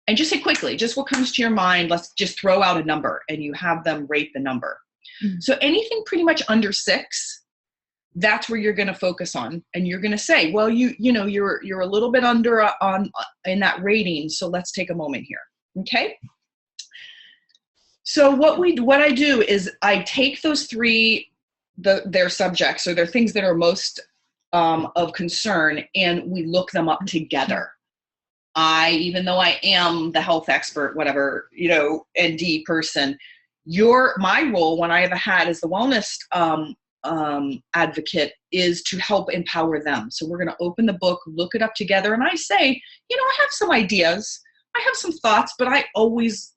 [SPEAKER 2] And just say quickly, just what comes to your mind. Let's just throw out a number and you have them rate the number. Mm-hmm. So anything pretty much under 6, that's where you're going to focus on. And you're going to say, well, you're a little bit under in that rating. So let's take a moment here. Okay. So what I do is I take those 3, their subjects, or their things that are most of concern, and we look them up together. Even though I am the health expert, whatever, ND person, my role, when I have a hat as the wellness advocate, is to help empower them. So we're going to open the book, look it up together, and I say, I have some ideas, I have some thoughts, but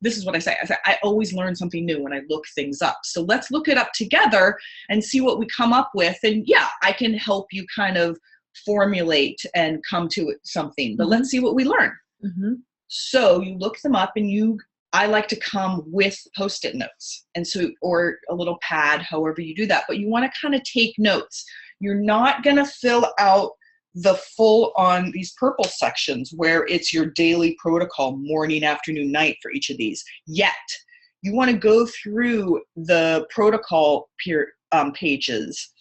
[SPEAKER 2] this is what I say, I always learn something new when I look things up. So let's look it up together and see what we come up with. And yeah, I can help you kind of formulate and come to something, but let's see what we learn. Mm-hmm. So you look them up, and I like to come with Post-it notes, and so, or a little pad, however you do that, but you want to kind of take notes. You're not going to fill out the full on these purple sections where it's your daily protocol, morning, afternoon, night for each of these yet. You want to go through the protocol pages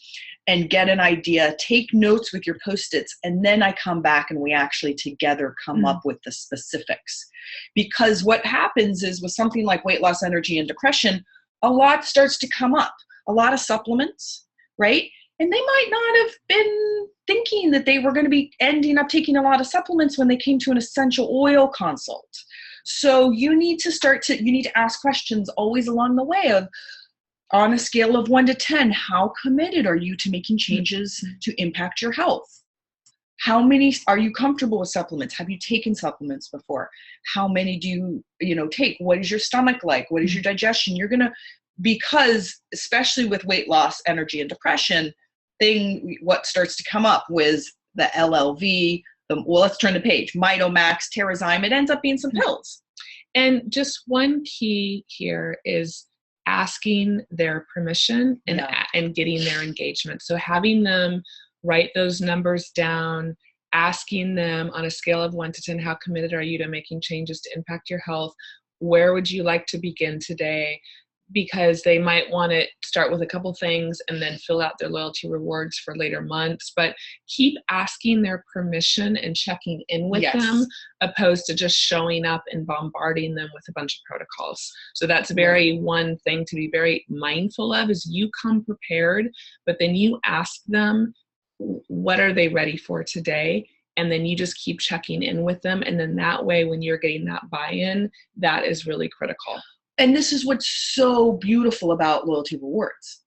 [SPEAKER 2] and get an idea, take notes with your Post-its, and then I come back and we actually together come up with the specifics. Because what happens is with something like weight loss, energy, and depression, a lot starts to come up. A lot of supplements, right? And they might not have been thinking that they were going to be ending up taking a lot of supplements when they came to an essential oil consult. So you need to ask questions always along the way of, on a scale of 1 to 10, how committed are you to making changes to impact your health? How many are you comfortable with supplements? Have you taken supplements before? How many do you take? What is your stomach like? What is your digestion? Because especially with weight loss, energy, and depression, what starts to come up with the LLV, let's turn the page, Mitomax, Terrazyme, it ends up being some pills.
[SPEAKER 1] And just one key here is asking their permission and getting their engagement. So having them write those numbers down, asking them on a scale of 1 to 10, how committed are you to making changes to impact your health? Where would you like to begin today? Because they might want to start with a couple things and then fill out their loyalty rewards for later months, but keep asking their permission and checking in with them, opposed to just showing up and bombarding them with a bunch of protocols. So that's one thing to be very mindful of, is you come prepared, but then you ask them, what are they ready for today? And then you just keep checking in with them. And then that way, when you're getting that buy-in, that is really critical.
[SPEAKER 2] And this is what's so beautiful about loyalty rewards,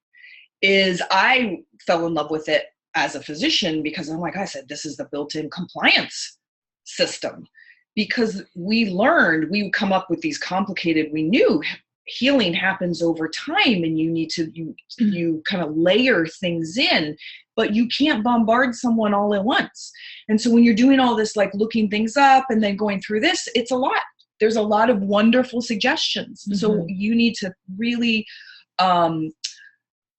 [SPEAKER 2] is I fell in love with it as a physician because, like I said, this is the built-in compliance system. Because we come up with these complicated, we knew healing happens over time, and you kind of layer things in, but you can't bombard someone all at once. And so when you're doing all this, like looking things up and then going through this, it's a lot. There's a lot of wonderful suggestions. Mm-hmm. So you need to really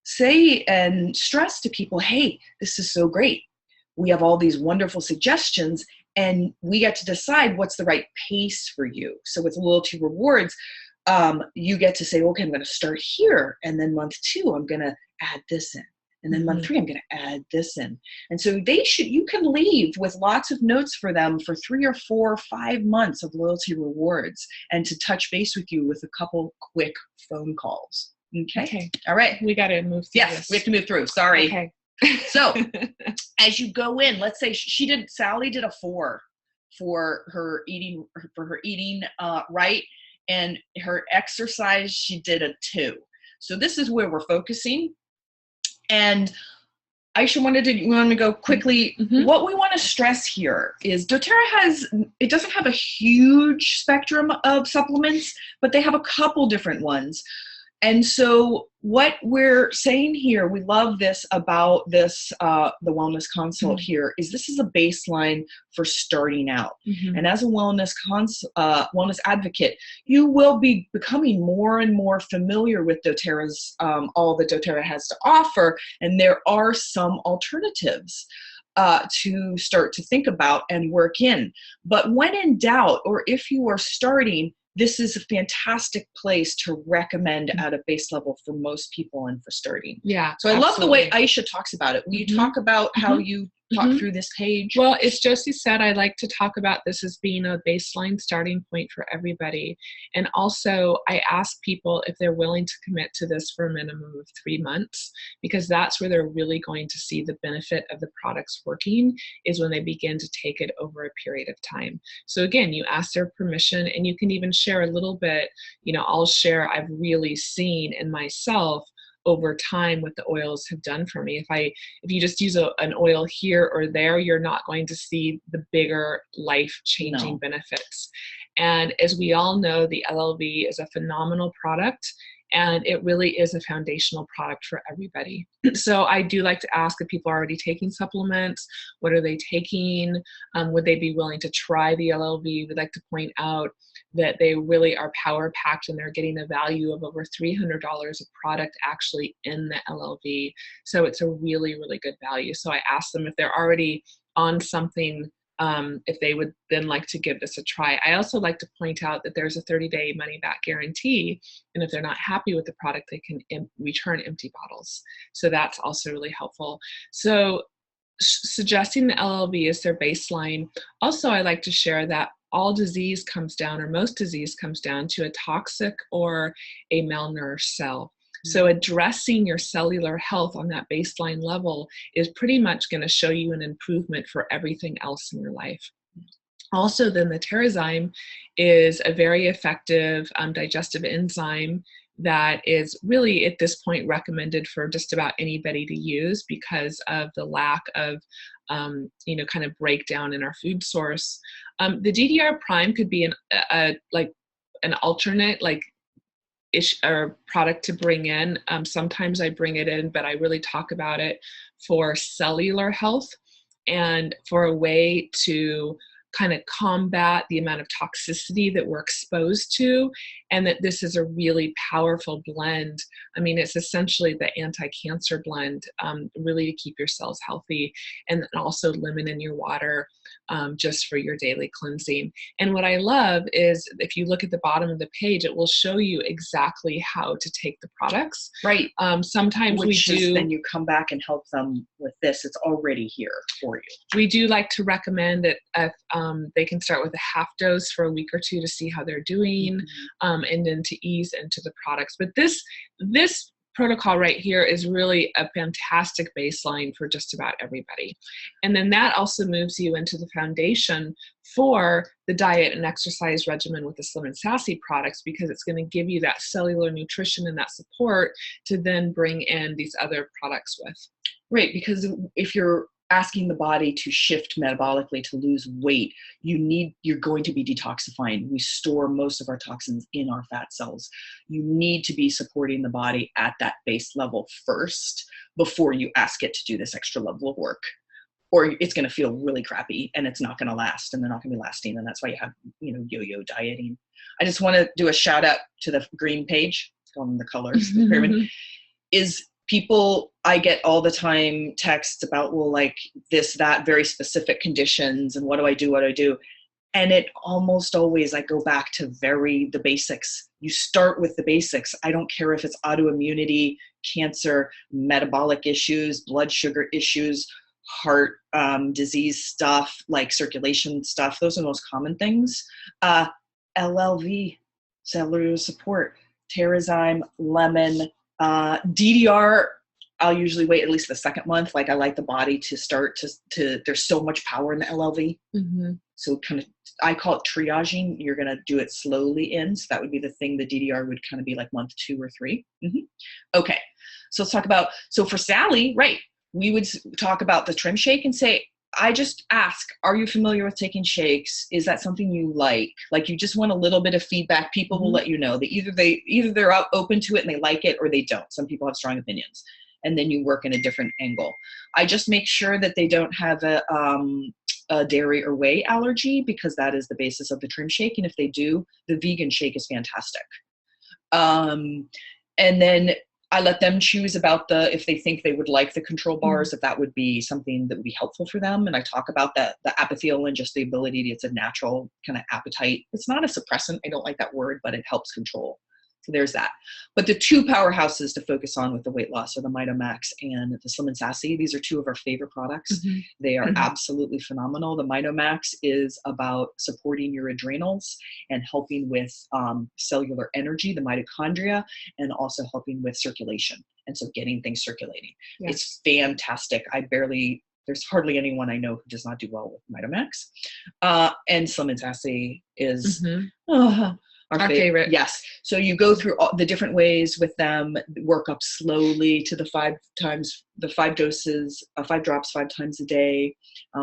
[SPEAKER 2] say and stress to people, hey, this is so great. We have all these wonderful suggestions, and we get to decide what's the right pace for you. So with loyalty rewards, you get to say, okay, I'm going to start here. And then month 2, I'm going to add this in. And then month 3, I'm going to add this in. And so you can leave with lots of notes for them for 3 or 4 or 5 months of loyalty rewards, and to touch base with you with a couple quick phone calls. Okay. All right.
[SPEAKER 1] We got to move through.
[SPEAKER 2] Yes, we have to move through. Sorry. Okay. So as you go in, let's say Sally did a 4 for her eating, right. And her exercise, she did a 2. So this is where we're focusing. And Aisha want to go quickly. What we want to stress here is doTERRA it doesn't have a huge spectrum of supplements, but they have a couple different ones. And so what we're saying here, we love this about this, the Wellness Consult here, is this is a baseline for starting out. And as a wellness advocate, you will be becoming more and more familiar with doTERRA's, all that doTERRA has to offer. And there are some alternatives to start to think about and work in. But when in doubt, or if you are starting, this is a fantastic place to recommend at a base level for most people and for starting.
[SPEAKER 1] Yeah.
[SPEAKER 2] So I love the way Aisha talks about it. Will you talk about how you talk through this page?
[SPEAKER 1] Well, as Josie said, I like to talk about this as being a baseline starting point for everybody. And also I ask people if they're willing to commit to this for a minimum of 3 months, because that's where they're really going to see the benefit of the products working, is when they begin to take it over a period of time. So again, you ask their permission, and you can even share a little bit, I'll share, I've really seen in myself over time what the oils have done for me. If you just use an oil here or there, you're not going to see the bigger life-changing benefits. And as we all know, the LLV is a phenomenal product, and it really is a foundational product for everybody. So I do like to ask if people are already taking supplements, what are they taking? Would they be willing to try the LLV? We'd like to point out that they really are power packed, and they're getting a value of over $300 of product actually in the LLV. So it's a really, really good value. So I asked them if they're already on something, if they would then like to give this a try. I also like to point out that there's a 30-day money-back guarantee, and if they're not happy with the product, they can return empty bottles. So that's also really helpful. So suggesting the LLV is their baseline. Also, I like to share that all disease comes down, or most disease comes down to a toxic or a malnourished cell. So addressing your cellular health on that baseline level is pretty much going to show you an improvement for everything else in your life. Also, then the Terrazyme is a very effective digestive enzyme that is really at this point recommended for just about anybody to use because of the lack of kind of breakdown in our food source. The DDR prime could be an alternate or product to bring in. Sometimes I bring it in, but I really talk about it for cellular health and for a way to kind of combat the amount of toxicity that we're exposed to, and that this is a really powerful blend. I mean, it's essentially the anti-cancer blend, really to keep your cells healthy, and also lemon in your water just for your daily cleansing. And what I love is if you look at the bottom of the page, it will show you exactly how to take the products.
[SPEAKER 2] Right.
[SPEAKER 1] Sometimes
[SPEAKER 2] then you come back and help them with this. It's already here for you. We
[SPEAKER 1] do like to recommend that if they can start with a half dose for a week or two to see how they're doing, and then to ease into the products. But this protocol right here is really a fantastic baseline for just about everybody. And then that also moves you into the foundation for the diet and exercise regimen with the Slim and Sassy products, because it's going to give you that cellular nutrition and that support to then bring in these other products with.
[SPEAKER 2] Right, because if you're asking the body to shift metabolically to lose weight, you're going to be detoxifying. We store most of our toxins in our fat cells. You need to be supporting the body at that base level first before you ask it to do this extra level of work, or it's going to feel really crappy and it's not going to last, and they're not going to be lasting. And that's why you have, yo-yo dieting. I just want to do a shout out to the green page on the colors, the pyramid, is people, I get all the time texts about, well, like this, that, very specific conditions, and what do I do? And it almost always, I go back to the basics. You start with the basics. I don't care if it's autoimmunity, cancer, metabolic issues, blood sugar issues, heart disease stuff, like circulation stuff. Those are the most common things. LLV, cellular support, Terrazyme, lemon, DDR, I'll usually wait at least the second month. Like I like the body to start to there's so much power in the LLV. So kind of, I call it triaging. You're going to do it slowly in. So that would be the thing. The DDR would kind of be like month 2 or 3. Okay. So let's talk about, so for Sally, right, we would talk about the Trim Shake and say, I just ask, are you familiar with taking shakes? Is that something you like? Like, you just want a little bit of feedback. People will let you know that either they're out open to it and they like it, or they don't. Some people have strong opinions, and then you work in a different angle. I just make sure that they don't have a dairy or whey allergy, because that is the basis of the Trim Shake. And if they do, the vegan shake is fantastic. And then I let them choose about if they think they would like the control bars, if that would be something that would be helpful for them. And I talk about the apithelium, just the ability, it's a natural kind of appetite. It's not a suppressant. I don't like that word, but it helps control. So there's that. But the two powerhouses to focus on with the weight loss are the MitoMax and the Slim and Sassy. These are two of our favorite products. They are absolutely phenomenal. The MitoMax is about supporting your adrenals and helping with cellular energy, the mitochondria, and also helping with circulation. And so getting things circulating. Yes. It's fantastic. There's hardly anyone I know who does not do well with MitoMax. And Slim and Sassy is our favorite. Yes. So you go through all the different ways with them, work up slowly to the 5 doses, 5 drops 5 times a day.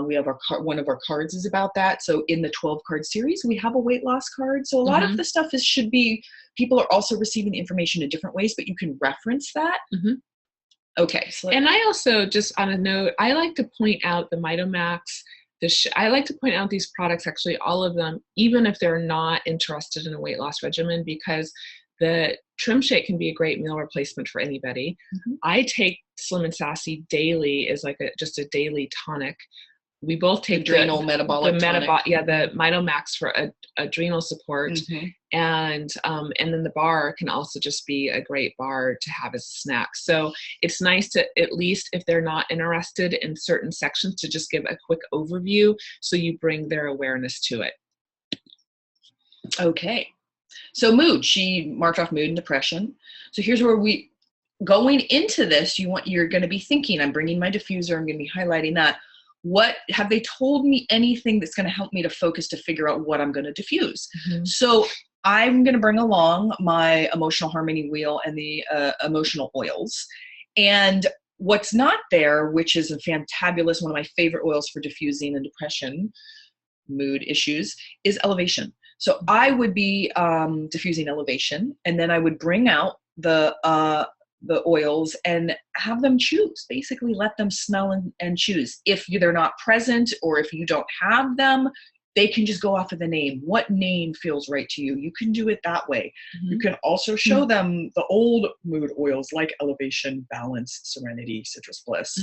[SPEAKER 2] We have one of our cards is about that. So in the 12 card series, we have a weight loss card. So a lot of the stuff should be, people are also receiving the information in different ways, but you can reference that. Okay. So
[SPEAKER 1] and I also, just on a note, I like to point out the MitoMax. I like to point out these products, actually all of them, even if they're not interested in a weight loss regimen, because the Trim Shake can be a great meal replacement for anybody. I take Slim and Sassy daily as like just a daily tonic. We both take
[SPEAKER 2] adrenal metabolic tonic.
[SPEAKER 1] The MitoMax for adrenal support, and then the bar can also just be a great bar to have as a snack. So it's nice to, at least if they're not interested in certain sections, to just give a quick overview so you bring their awareness to it.
[SPEAKER 2] Okay, so mood. She marked off mood and depression. So here's where going into this, you're going to be thinking, I'm bringing my diffuser. I'm going to be highlighting that. What have they told me anything that's going to help me to focus to figure out what I'm going to diffuse? So I'm going to bring along my emotional harmony wheel and the emotional oils. And what's not there, which is a fantabulous, one of my favorite oils for diffusing and depression, mood issues, is Elevation. So I would be diffusing Elevation, and then I would bring out the oils and have them choose. Basically let them smell and choose. If they're not present, or if you don't have them, they can just go off of the name. What name feels right to you? You can do it that way. You can also show them the old mood oils like Elevation, Balance, Serenity, Citrus Bliss.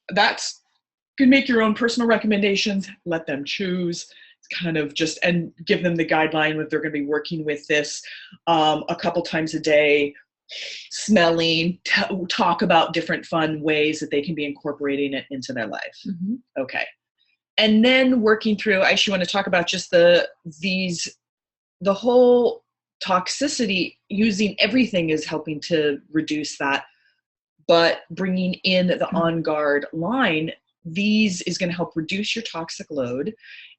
[SPEAKER 2] That's, you can make your own personal recommendations, let them choose, kind of just, and give them the guideline that they're going to be working with this a couple times a day, smelling, talk about different fun ways that they can be incorporating it into their life. Okay. And then working through, I actually want to talk about just the whole toxicity. Using everything is helping to reduce that, but bringing in the On Guard line, these is going to help reduce your toxic load.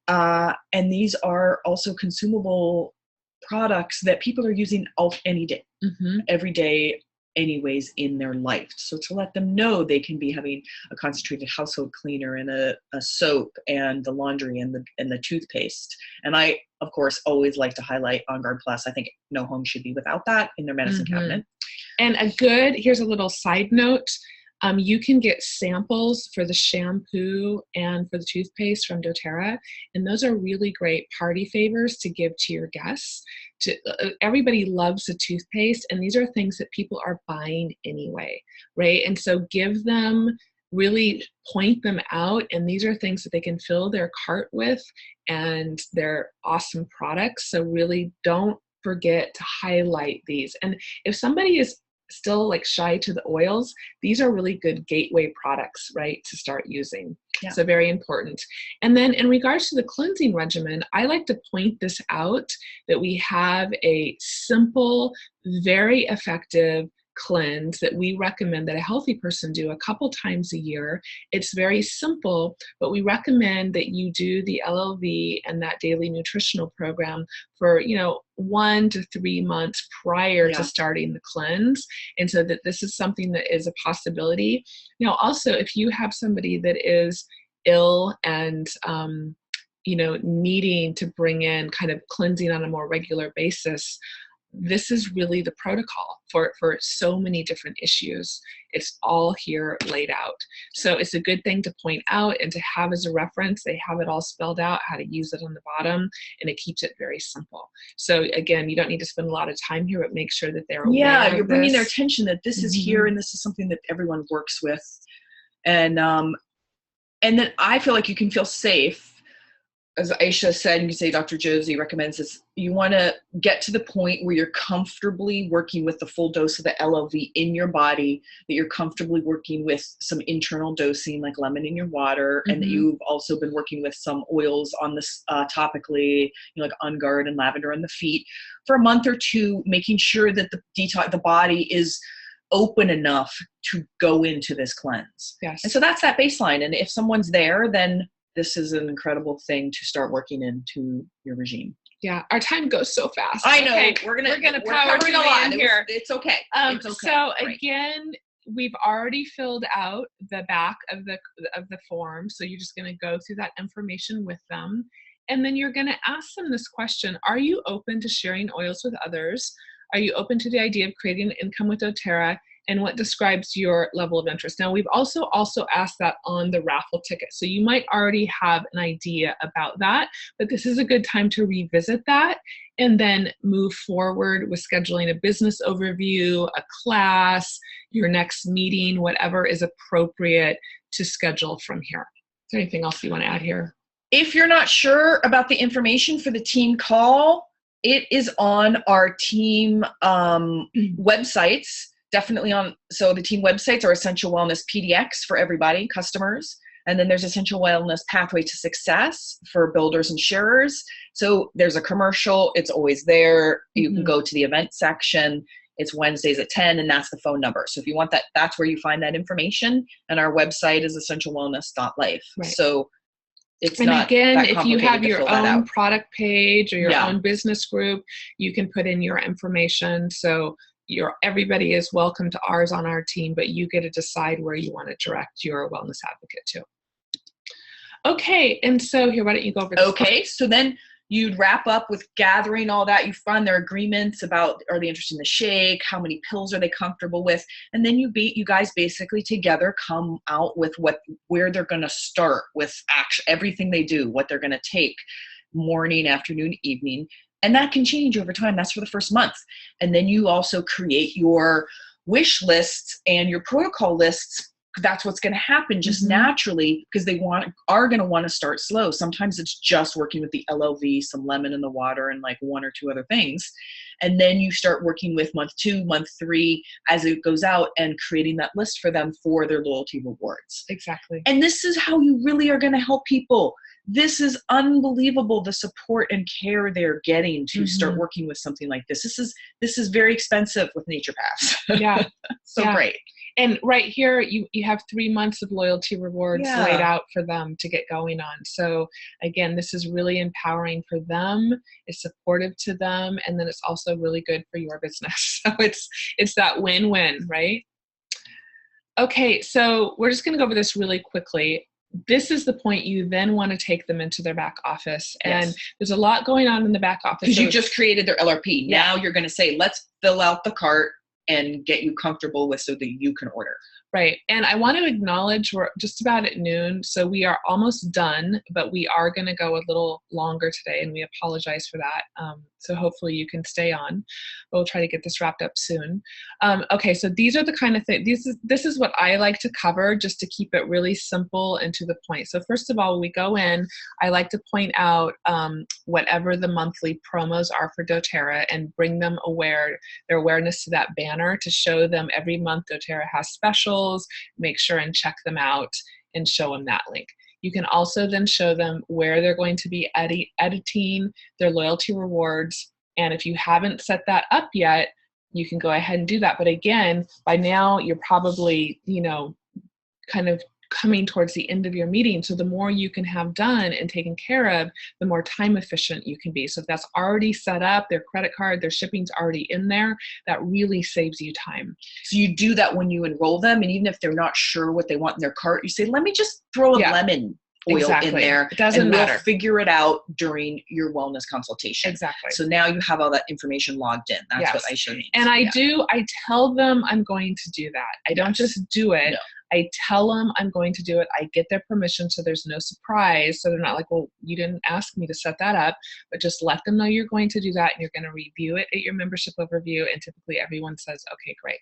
[SPEAKER 2] And these are also consumable products that people are using any day, every day, anyways, in their life. So to let them know they can be having a concentrated household cleaner and a soap and the laundry and the toothpaste. And I, of course, always like to highlight On Guard Plus. I think no home should be without that in their medicine cabinet.
[SPEAKER 1] And here's a little side note. You can get samples for the shampoo and for the toothpaste from doTERRA, and those are really great party favors to give to your guests. Everybody loves the toothpaste, and these are things that people are buying anyway, right? And so give them, really point them out, and these are things that they can fill their cart with, and they're awesome products. So really don't forget to highlight these. And if somebody is still like shy to the oils, these are really good gateway products, right, to start using. So very important. And then in regards to the cleansing regimen, I like to point this out, that we have a simple, very effective cleanse that we recommend that a healthy person do a couple times a year. It's very simple, but we recommend that you do the LLV and that daily nutritional program for, 1 to 3 months prior to starting the cleanse. And so that this is something that is a possibility. Also, if you have somebody that is ill and, needing to bring in kind of cleansing on a more regular basis, this is really the protocol for so many different issues. It's all here laid out. So it's a good thing to point out and to have as a reference. They have it all spelled out, how to use it on the bottom, and it keeps it very simple. So again, you don't need to spend a lot of time here, but make sure that they're aware.
[SPEAKER 2] Yeah, you're bringing their attention that this is here and this is something that everyone works with. And then I feel like you can feel safe. As Aisha said, you can say Dr. Josie recommends this. You want to get to the point where you're comfortably working with the full dose of the LLV in your body, that you're comfortably working with some internal dosing like lemon in your water, and that you've also been working with some oils on this topically, like On Guard and lavender on the feet for a month or two, making sure that the body is open enough to go into this cleanse.
[SPEAKER 1] Yes.
[SPEAKER 2] And so that's that baseline. And if someone's there, then this is an incredible thing to start working into your regime.
[SPEAKER 1] Yeah, our time goes so fast.
[SPEAKER 2] I know.
[SPEAKER 1] Okay,
[SPEAKER 2] we're
[SPEAKER 1] gonna power through a lot here.
[SPEAKER 2] It's okay.
[SPEAKER 1] It's okay. So again, we've already filled out the back of the form. So you're just gonna go through that information with them, and then you're gonna ask them this question: are you open to sharing oils with others? Are you open to the idea of creating an income with doTERRA? And what describes your level of interest? Now, we've also asked that on the raffle ticket. So you might already have an idea about that, but this is a good time to revisit that and then move forward with scheduling a business overview, a class, your next meeting, whatever is appropriate to schedule from here. Is there anything else you want to add here?
[SPEAKER 2] If you're not sure about the information for the team call, it is on our team websites. Definitely so the team websites are Essential Wellness PDX for everybody, customers. And then there's Essential Wellness Pathway to Success for builders and sharers. So there's a commercial, it's always there. You can go to the event section. It's Wednesdays at 10, and that's the phone number. So if you want that, that's where you find that information. And our website is essentialwellness.life.
[SPEAKER 1] Right.
[SPEAKER 2] So it's
[SPEAKER 1] and
[SPEAKER 2] not
[SPEAKER 1] again,
[SPEAKER 2] that
[SPEAKER 1] if you have your own
[SPEAKER 2] out.
[SPEAKER 1] Product page or your own business group, you can put in your information. So everybody is welcome to ours on our team, but you get to decide where you want to direct your wellness advocate to. Okay, and so here, why don't you go over this?
[SPEAKER 2] Okay, so then you'd wrap up with gathering all that. You find their agreements about, are they interested in the shake? How many pills are they comfortable with? And then you guys basically together come out with where they're going to start with everything they do, what they're going to take morning, afternoon, evening. And that can change over time. That's for the first month. And then you also create your wish lists and your protocol lists. That's what's going to happen just naturally, because they are going to want to start slow. Sometimes it's just working with the LLV, some lemon in the water, and like 1 or 2 other things. And then you start working with month 2, month 3, as it goes out, and creating that list for them for their loyalty rewards.
[SPEAKER 1] Exactly.
[SPEAKER 2] And this is how you really are going to help people. This is unbelievable, the support and care they're getting to start working with something like this. This is very expensive with naturopaths.
[SPEAKER 1] Yeah.
[SPEAKER 2] Great.
[SPEAKER 1] And right here, you have 3 months of loyalty rewards laid out for them to get going on. So again, this is really empowering for them. It's supportive to them. And then it's also really good for your business. So it's that win-win, right? Okay, so we're just going to go over this really quickly. This is the point you then want to take them into their back office. And there's a lot going on in the back office.
[SPEAKER 2] Because you just created their LRP. Now you're going to say, let's fill out the cart and get you comfortable with so that you can order.
[SPEAKER 1] Right. And I want to acknowledge we're just about at noon, so we are almost done, but we are going to go a little longer today, and we apologize for that. So hopefully you can stay on. We'll try to get this wrapped up soon. Okay, so these are the kind of things, this is what I like to cover just to keep it really simple and to the point. So first of all, when we go in, I like to point out whatever the monthly promos are for doTERRA and bring them their awareness to that banner to show them every month doTERRA has specials. Make sure and check them out and show them that link. You can also then show them where they're going to be editing their loyalty rewards. And if you haven't set that up yet, you can go ahead and do that. But again, by now you're probably, kind of coming towards the end of your meeting. So the more you can have done and taken care of, the more time efficient you can be. So if that's already set up, their credit card, their shipping's already in there, that really saves you time.
[SPEAKER 2] So you do that when you enroll them, and even if they're not sure what they want in their cart, you say, let me just throw a lemon oil in there.
[SPEAKER 1] It doesn't matter.
[SPEAKER 2] We'll figure it out during your wellness consultation.
[SPEAKER 1] Exactly.
[SPEAKER 2] So now you have all that information logged in. That's what I should mean.
[SPEAKER 1] And I tell them I'm going to do that. I don't just do it.
[SPEAKER 2] No.
[SPEAKER 1] I tell them I'm going to do it. I get their permission so there's no surprise. So they're not like, well, you didn't ask me to set that up, but just let them know you're going to do that and you're going to review it at your membership overview. And typically everyone says, okay, great.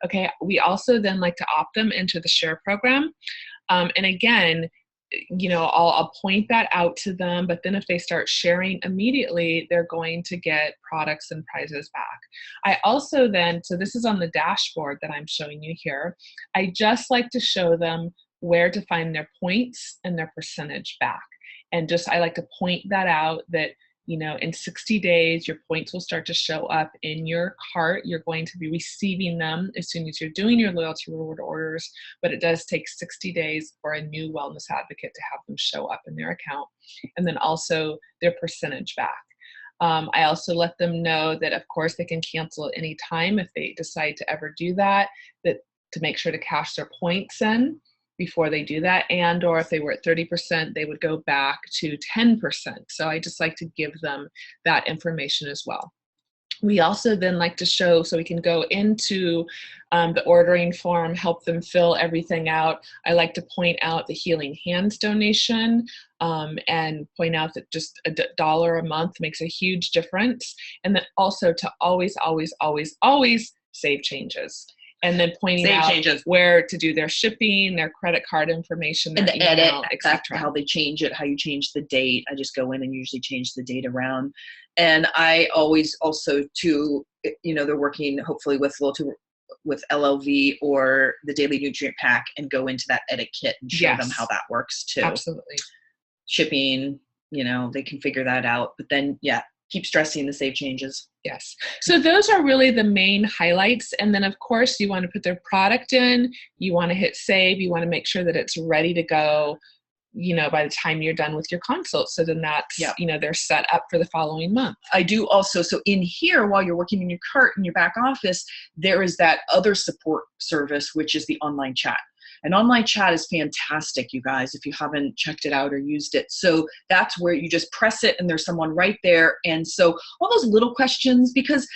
[SPEAKER 1] Okay. We also then like to opt them into the share program. And again, I'll point that out to them, but then if they start sharing immediately, they're going to get products and prizes back. I also then, so this is on the dashboard that I'm showing you here, I just like to show them where to find their points and their percentage back. And I like to point that out that, in 60 days, your points will start to show up in your cart. You're going to be receiving them as soon as you're doing your loyalty reward orders, but it does take 60 days for a new wellness advocate to have them show up in their account. And then also their percentage back. I also let them know that, of course, they can cancel at any time if they decide to ever do that, to make sure to cash their points in before they do that, and or if they were at 30%, they would go back to 10%. So I just like to give them that information as well. We also then like to show, so we can go into the ordering form, help them fill everything out. I like to point out the Healing Hands donation and point out that just $1 a month makes a huge difference. And then also to always, always, always, always save changes. And then pointing out where to do their shipping, their credit card information,
[SPEAKER 2] and the edit,
[SPEAKER 1] etc.
[SPEAKER 2] How they change it, how you change the date. I just go in and usually change the date around. And I always also too, they're working hopefully with LLV or the Daily Nutrient Pack and go into that edit kit and show them how that works too.
[SPEAKER 1] Absolutely.
[SPEAKER 2] Shipping, they can figure that out. But then, keep stressing the save changes.
[SPEAKER 1] Yes. So those are really the main highlights. And then, of course, you want to put their product in. You want to hit save. You want to make sure that it's ready to go, by the time you're done with your consult. So then that's, they're set up for the following month.
[SPEAKER 2] I do also, so in here, while you're working in your cart in your back office, there is that other support service, which is the online chat. And online chat is fantastic, you guys, if you haven't checked it out or used it. So that's where you just press it and there's someone right there. And so all those little questions, because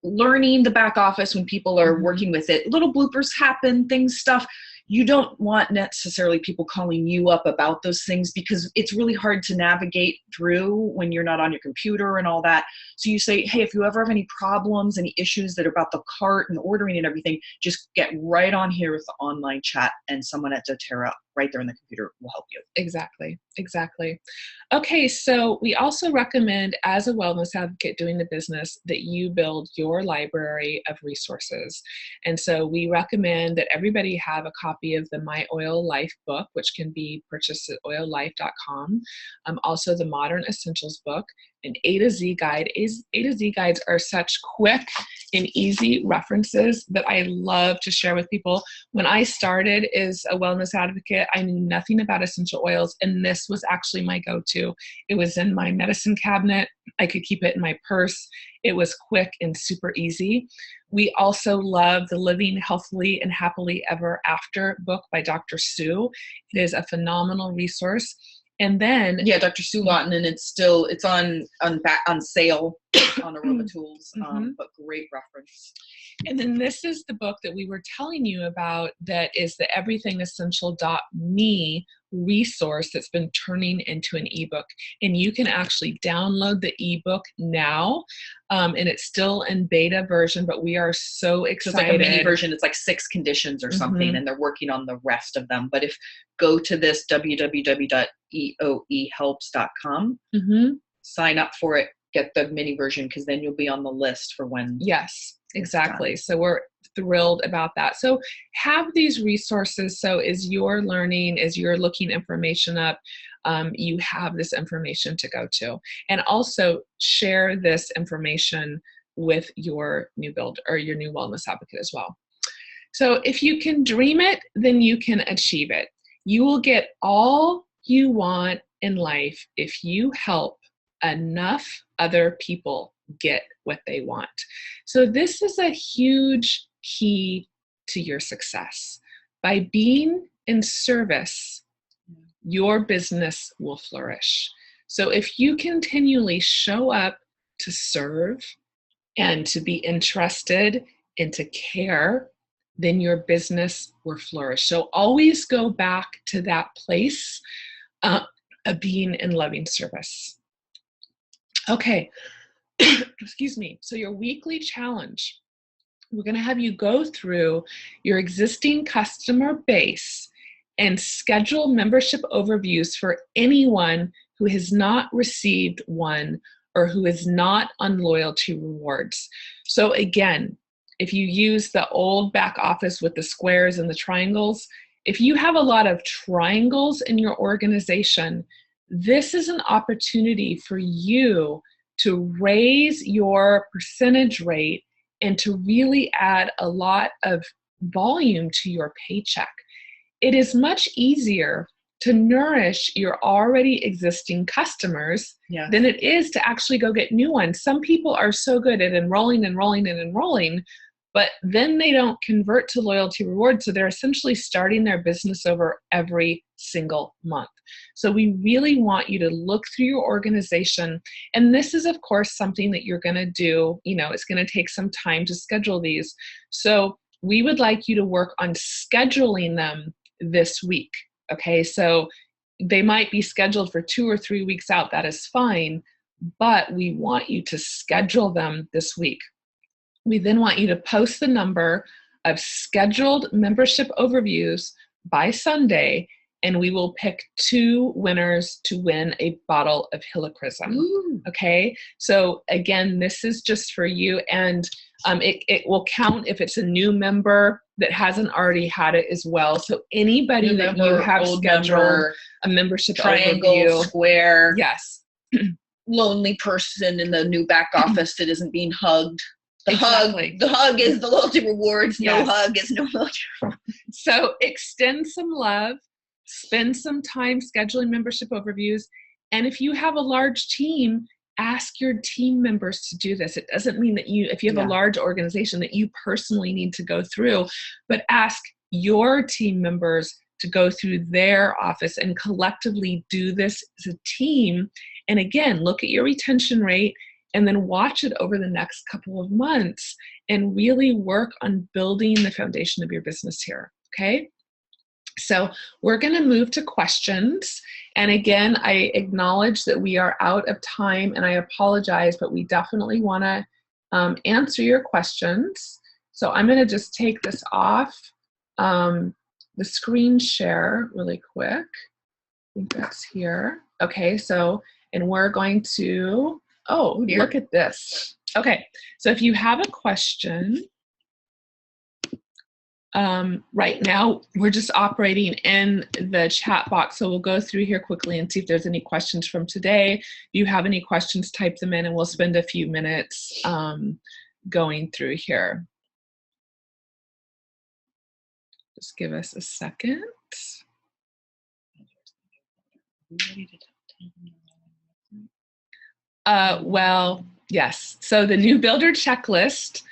[SPEAKER 2] learning the back office when people are working with it, little bloopers happen, stuff. You don't want necessarily people calling you up about those things because it's really hard to navigate through when you're not on your computer and all that. So you say, hey, if you ever have any problems, any issues that are about the cart and ordering and everything, just get right on here with the online chat and someone at doTERRA right there on the computer will help you.
[SPEAKER 1] Exactly. Okay, so we also recommend, as a wellness advocate doing the business, that you build your library of resources. And so we recommend that everybody have a copy of the My Oil Life book, which can be purchased at oillife.com. Also the Modern Essentials book, an A to Z guide. A to Z guides are such quick and easy references that I love to share with people. When I started as a wellness advocate, I knew nothing about essential oils, and this was actually my go-to. It was in my medicine cabinet. I could keep it in my purse. It was quick and super easy. We also love the Living Healthily and Happily Ever After book by Dr. Sue. It is a phenomenal resource. And then
[SPEAKER 2] Dr. Sue Lawton, and it's on sale on Aroma Tools, but great reference.
[SPEAKER 1] And then this is the book that we were telling you about, that is the everythingessential.me resource that's been turning into an ebook. And you can actually download the ebook now, and it's still in beta version, but we are so excited.
[SPEAKER 2] It's like a mini version. It's like 6 conditions or something, and they're working on the rest of them. But go to this www.eoehelps.com, sign up for it, get the mini version, because then you'll be on the list for when.
[SPEAKER 1] Yes, exactly. So we're thrilled about that. So have these resources. So as you're learning, as you're looking information up, you have this information to go to. And also share this information with your new build or your new wellness advocate as well. So if you can dream it, then you can achieve it. You will get all you want in life if you help enough other people get what they want. So this is a huge key to your success. By being in service, your business will flourish. So if you continually show up to serve and to be interested and to care, then your business will flourish. So always go back to that place of being in loving service. Okay, excuse me. So your weekly challenge, we're going to have you go through your existing customer base and schedule membership overviews for anyone who has not received one or who is not on loyalty rewards. So again, if you use the old back office with the squares and the triangles, if you have a lot of triangles in your organization, this is an opportunity for you to raise your percentage rate and to really add a lot of volume to your paycheck. It is much easier to nourish your already existing customers than it is to actually go get new ones. Some people are so good at enrolling, but then they don't convert to loyalty rewards. So they're essentially starting their business over every single month. So we really want you to look through your organization. And this is, of course, something that you're going to do. It's going to take some time to schedule these. So we would like you to work on scheduling them this week. Okay, so they might be scheduled for 2 or 3 weeks out. That is fine, but we want you to schedule them this week. We then want you to post the number of scheduled membership overviews by Sunday, and we will pick 2 winners to win a bottle of Helichrysum. Okay, so again, this is just for you, and it will count if it's a new member that hasn't already had it as well. So anybody that you have scheduled a membership
[SPEAKER 2] triangle,
[SPEAKER 1] overview,
[SPEAKER 2] square,
[SPEAKER 1] yes,
[SPEAKER 2] lonely person in the new back office that isn't being hugged. The hug is the loyalty rewards.
[SPEAKER 1] Yes.
[SPEAKER 2] No hug is no loyalty rewards.
[SPEAKER 1] So extend some love, spend some time scheduling membership overviews. And if you have a large team, ask your team members to do this. It doesn't mean that if you have a large organization that you personally need to go through, but ask your team members to go through their office and collectively do this as a team. And again, look at your retention rate and then watch it over the next couple of months and really work on building the foundation of your business here, okay? So we're going to move to questions. And again, I acknowledge that we are out of time and I apologize, but we definitely want to answer your questions. So I'm going to just take this off the screen share really quick. I think that's here. Okay, so, and we're going to, look at this. Okay, so if you have a question, right now we're just operating in the chat box, so we'll go through here quickly and see if there's any questions from today. If you have any questions, type them in and we'll spend a few minutes going through here. Just give us a second. Well, yes. So the new builder checklist,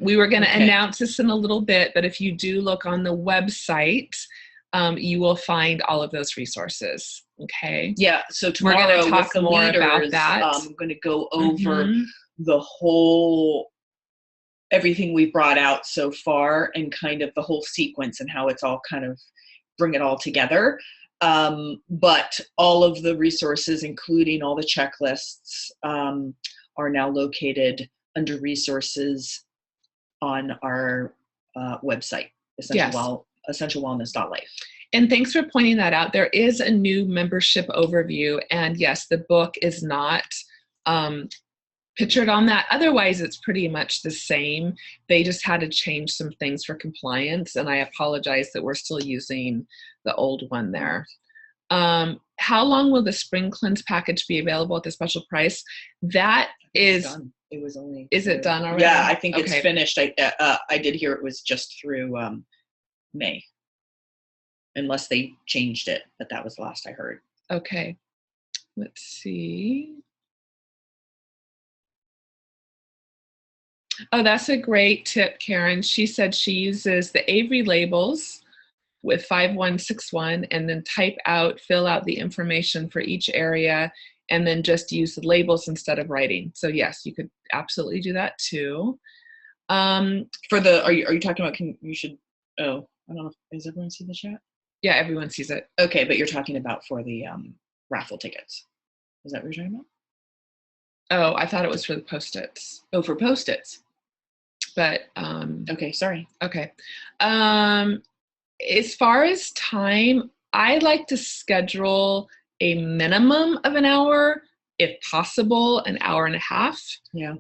[SPEAKER 1] we were going to announce this in a little bit, but if you do look on the website, you will find all of those resources. Okay.
[SPEAKER 2] Yeah. So tomorrow
[SPEAKER 1] we're going to talk more
[SPEAKER 2] leaders,
[SPEAKER 1] about that.
[SPEAKER 2] I'm going to go over the whole, everything we've brought out so far and kind of the whole sequence and how it's all kind of bring it all together. But all of the resources, including all the checklists, are now located under resources on our website, essentialwellness.life.
[SPEAKER 1] And thanks for pointing that out. There is a new membership overview, and yes, the book is not pictured on that. Otherwise, it's pretty much the same. They just had to change some things for compliance, and I apologize that we're still using the old one there. How long will the Spring Cleanse package be available at the special price? That is,
[SPEAKER 2] it was only.
[SPEAKER 1] Is it done already?
[SPEAKER 2] Yeah, I think it's
[SPEAKER 1] Okay.
[SPEAKER 2] finished. I did hear it was just through May, unless they changed it, but that was the last I heard.
[SPEAKER 1] Okay. Let's see. Oh, that's a great tip, Karen. She said she uses the Avery labels with 5161 and then fill out the information for each area and then just use the labels instead of writing. So yes, you could absolutely do that too.
[SPEAKER 2] Are you talking about, oh, I don't know, does everyone see the chat?
[SPEAKER 1] Yeah, everyone sees it.
[SPEAKER 2] Okay, but you're talking about for the raffle tickets. Is that what you're talking about?
[SPEAKER 1] Oh, I thought it was for the Post-its.
[SPEAKER 2] Oh, for Post-its.
[SPEAKER 1] But
[SPEAKER 2] okay, sorry.
[SPEAKER 1] Okay. As far as time, I like to schedule a minimum of an hour, if possible, an hour and a half.
[SPEAKER 2] Yeah.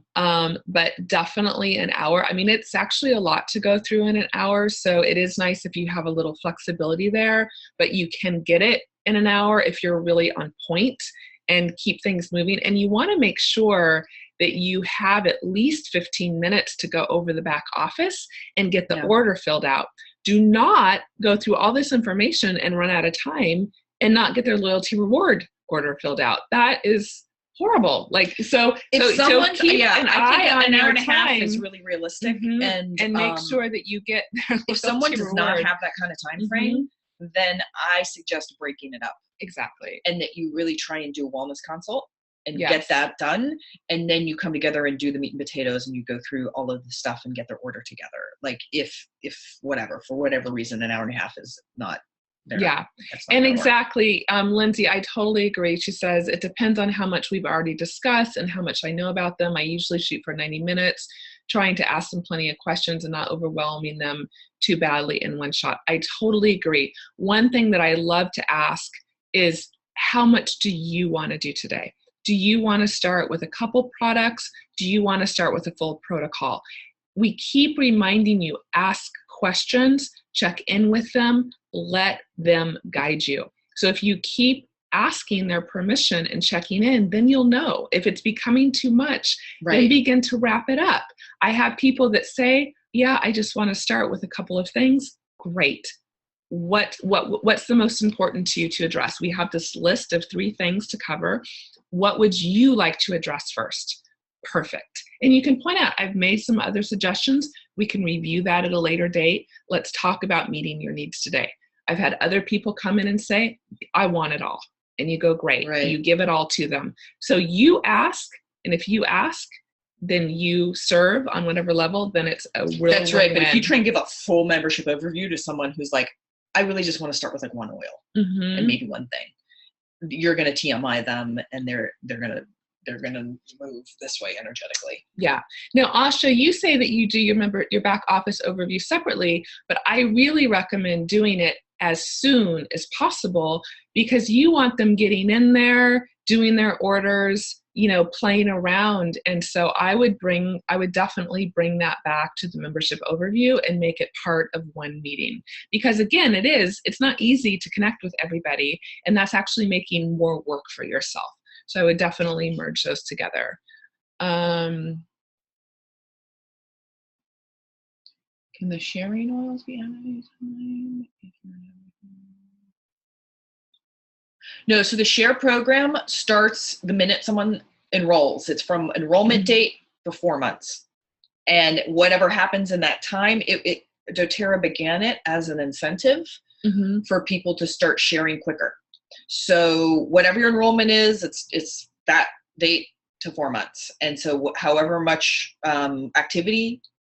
[SPEAKER 1] But definitely an hour. I mean, it's actually a lot to go through in an hour, so it is nice if you have a little flexibility there, but you can get it in an hour if you're really on point and keep things moving. And you want to make sure that you have at least 15 minutes to go over the back office and get the order filled out. Do not go through all this information and run out of time and not get their loyalty reward order filled out. That is horrible. Like, so
[SPEAKER 2] if someone
[SPEAKER 1] keep an eye on
[SPEAKER 2] an hour and
[SPEAKER 1] your
[SPEAKER 2] a half
[SPEAKER 1] time.
[SPEAKER 2] is really realistic,
[SPEAKER 1] and make sure that you get their
[SPEAKER 2] if someone
[SPEAKER 1] loyalty
[SPEAKER 2] does not
[SPEAKER 1] reward.
[SPEAKER 2] have that kind of time frame, then I suggest breaking it up.
[SPEAKER 1] Exactly.
[SPEAKER 2] And that you really try and do a wellness consult and
[SPEAKER 1] Yes.
[SPEAKER 2] get that done. And then you come together and do the meat and potatoes and you go through all of the stuff and get their order together. Like if whatever, for whatever reason, an hour and a half is not there.
[SPEAKER 1] Yeah.
[SPEAKER 2] That's not
[SPEAKER 1] And
[SPEAKER 2] gonna work.
[SPEAKER 1] exactly, Lindsay, I totally agree. She says, it depends on how much we've already discussed and how much I know about them. I usually shoot for 90 minutes, trying to ask them plenty of questions and not overwhelming them too badly in one shot. I totally agree. One thing that I love to ask is, how much do you want to do today? Do you want to start with a couple products? Do you want to start with a full protocol? We keep reminding you, ask questions, check in with them, let them guide you. So if you keep asking their permission and checking in, then you'll know. If it's becoming too much, then begin to wrap it up. I have people that say, yeah, I just want to start with a couple of things. Great. What's the most important to you to address? We have this list of 3 things to cover. What would you like to address first? Perfect. And you can point out, I've made some other suggestions. We can review that at a later date. Let's talk about meeting your needs today. I've had other people come in and say, I want it all. And you go, great.
[SPEAKER 2] Right.
[SPEAKER 1] You give it all to them. So you ask, and if you ask, then you serve on whatever level, then it's a real
[SPEAKER 2] That's right.
[SPEAKER 1] win-win.
[SPEAKER 2] But if you try and give a full membership overview to someone who's like, I really just want to start with like one oil and maybe one thing, you're going to TMI them and they're going to move this way energetically.
[SPEAKER 1] Yeah. Now, Asha, you say that you do your back office overview separately, but I really recommend doing it as soon as possible because you want them getting in there, doing their orders, playing around. And so I would definitely bring that back to the membership overview and make it part of one meeting. Because again, it's not easy to connect with everybody, and that's actually making more work for yourself. So I would definitely merge those together. Can the sharing oils be added anytime?
[SPEAKER 2] No, so the share program starts the minute someone enrolls. It's from enrollment date for 4 months. And whatever happens in that time, doTERRA began it as an incentive for people to start sharing quicker. So whatever your enrollment is, it's that date to 4 months. And so however much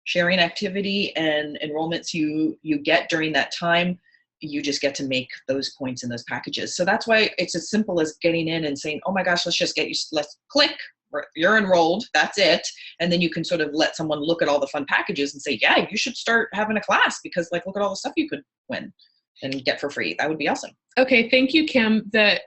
[SPEAKER 2] sharing activity and enrollments you get during that time, you just get to make those points in those packages. So that's why it's as simple as getting in and saying, oh my gosh, let's click, you're enrolled, that's it. And then you can sort of let someone look at all the fun packages and say, yeah, you should start having a class because look at all the stuff you could win and get for free. That would be awesome.
[SPEAKER 1] Okay, thank you, Kim. The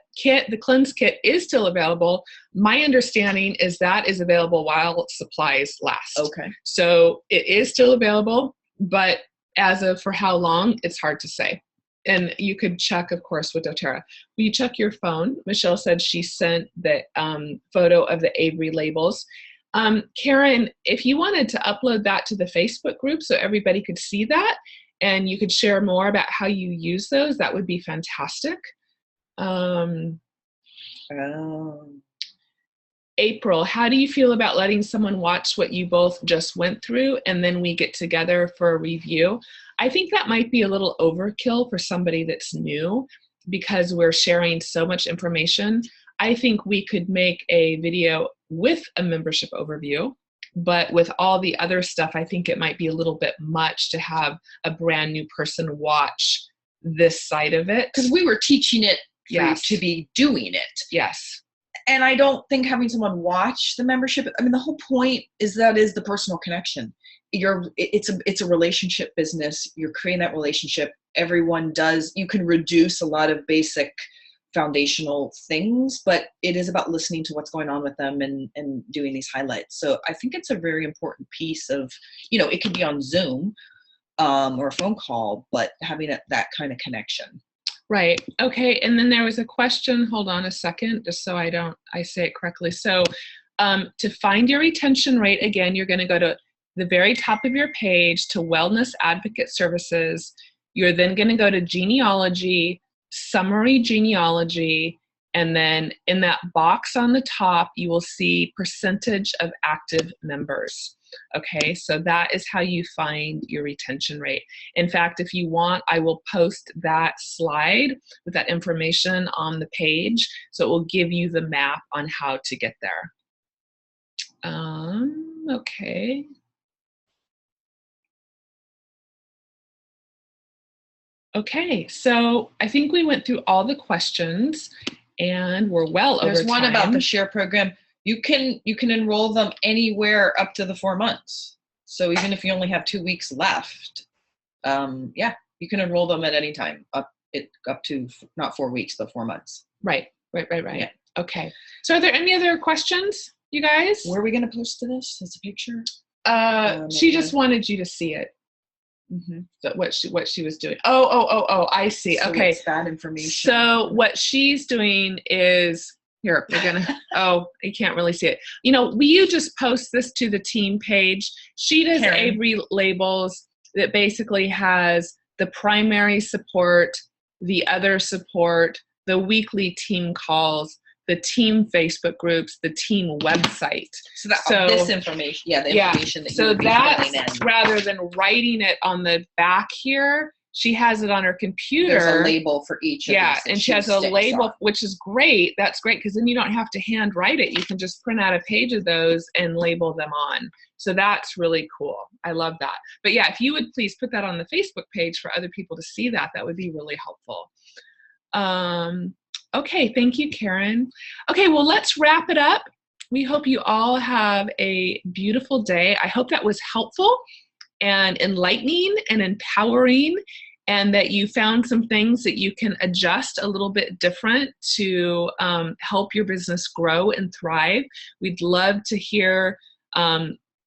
[SPEAKER 1] cleanse kit is still available. My understanding is that is available while supplies last.
[SPEAKER 2] Okay.
[SPEAKER 1] So it is still available, but as of for how long, it's hard to say. And you could check, of course, with doTERRA. Will you check your phone? Michelle said she sent the photo of the Avery labels. Karen, if you wanted to upload that to the Facebook group so everybody could see that and you could share more about how you use those, that would be fantastic. April, how do you feel about letting someone watch what you both just went through and then we get together for a review? I think that might be a little overkill for somebody that's new because we're sharing so much information. I think we could make a video with a membership overview, but with all the other stuff, I think it might be a little bit much to have a brand new person watch this side of it.
[SPEAKER 2] Because we were teaching it for
[SPEAKER 1] Yes.
[SPEAKER 2] you to be doing it.
[SPEAKER 1] Yes.
[SPEAKER 2] And I don't think having someone watch the membership, I mean, the whole point is the personal connection. It's a relationship business. You're creating that relationship. Everyone does. You can reduce a lot of basic foundational things, but it is about listening to what's going on with them and doing these highlights. So I think it's a very important piece of, it could be on Zoom or a phone call, but having that kind of connection.
[SPEAKER 1] Right. Okay. And then there was a question. Hold on a second, just so I say it correctly. So to find your retention rate, again, you're going to go to the very top of your page to Wellness Advocate Services. You're then going to go to Genealogy, Summary Genealogy, and then in that box on the top, you will see percentage of active members. Okay, so that is how you find your retention rate. In fact, if you want, I will post that slide with that information on the page, so it will give you the map on how to get there. Okay. Okay, so I think we went through all the questions and we're well over time.
[SPEAKER 2] There's one about the share program. You can enroll them anywhere up to the 4 months. So even if you only have 2 weeks left, you can enroll them at any time up to not 4 weeks, but 4 months.
[SPEAKER 1] Right.
[SPEAKER 2] Yeah.
[SPEAKER 1] Okay. So are there any other questions, you guys?
[SPEAKER 2] Where are we going to post to this? As a picture?
[SPEAKER 1] She just wanted you to see it.
[SPEAKER 2] Mm-hmm.
[SPEAKER 1] So what she was doing. Oh, I see.
[SPEAKER 2] So
[SPEAKER 1] okay.
[SPEAKER 2] It's bad information.
[SPEAKER 1] So what she's doing is, here, we're gonna, you can't really see it. Will you just post this to the team page? She does
[SPEAKER 2] Karen.
[SPEAKER 1] Avery labels that basically has the primary support, the other support, the weekly team calls, the team Facebook groups, the team website.
[SPEAKER 2] So this information, the information that
[SPEAKER 1] so
[SPEAKER 2] you would be filling in.
[SPEAKER 1] Rather than writing it on the back here, she has it on her computer.
[SPEAKER 2] There's a label for each of these.
[SPEAKER 1] And she has a label, which is great. That's great because then you don't have to hand write it. You can just print out a page of those and label them on. So that's really cool. I love that. But yeah, if you would please put that on the Facebook page for other people to see that would be really helpful. Okay, thank you, Karen. Okay, well, let's wrap it up. We hope you all have a beautiful day. I hope that was helpful and enlightening and empowering, and that you found some things that you can adjust a little bit different to help your business grow and thrive. We'd love to hear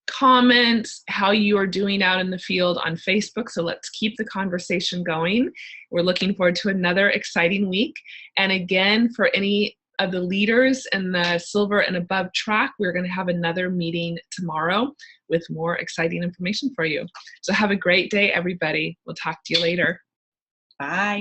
[SPEAKER 1] comments, how you are doing out in the field on Facebook. So let's keep the conversation going. We're looking forward to another exciting week. And again, for any of the leaders in the Silver and Above track, we're going to have another meeting tomorrow with more exciting information for you. So have a great day, everybody. We'll talk to you later.
[SPEAKER 2] Bye.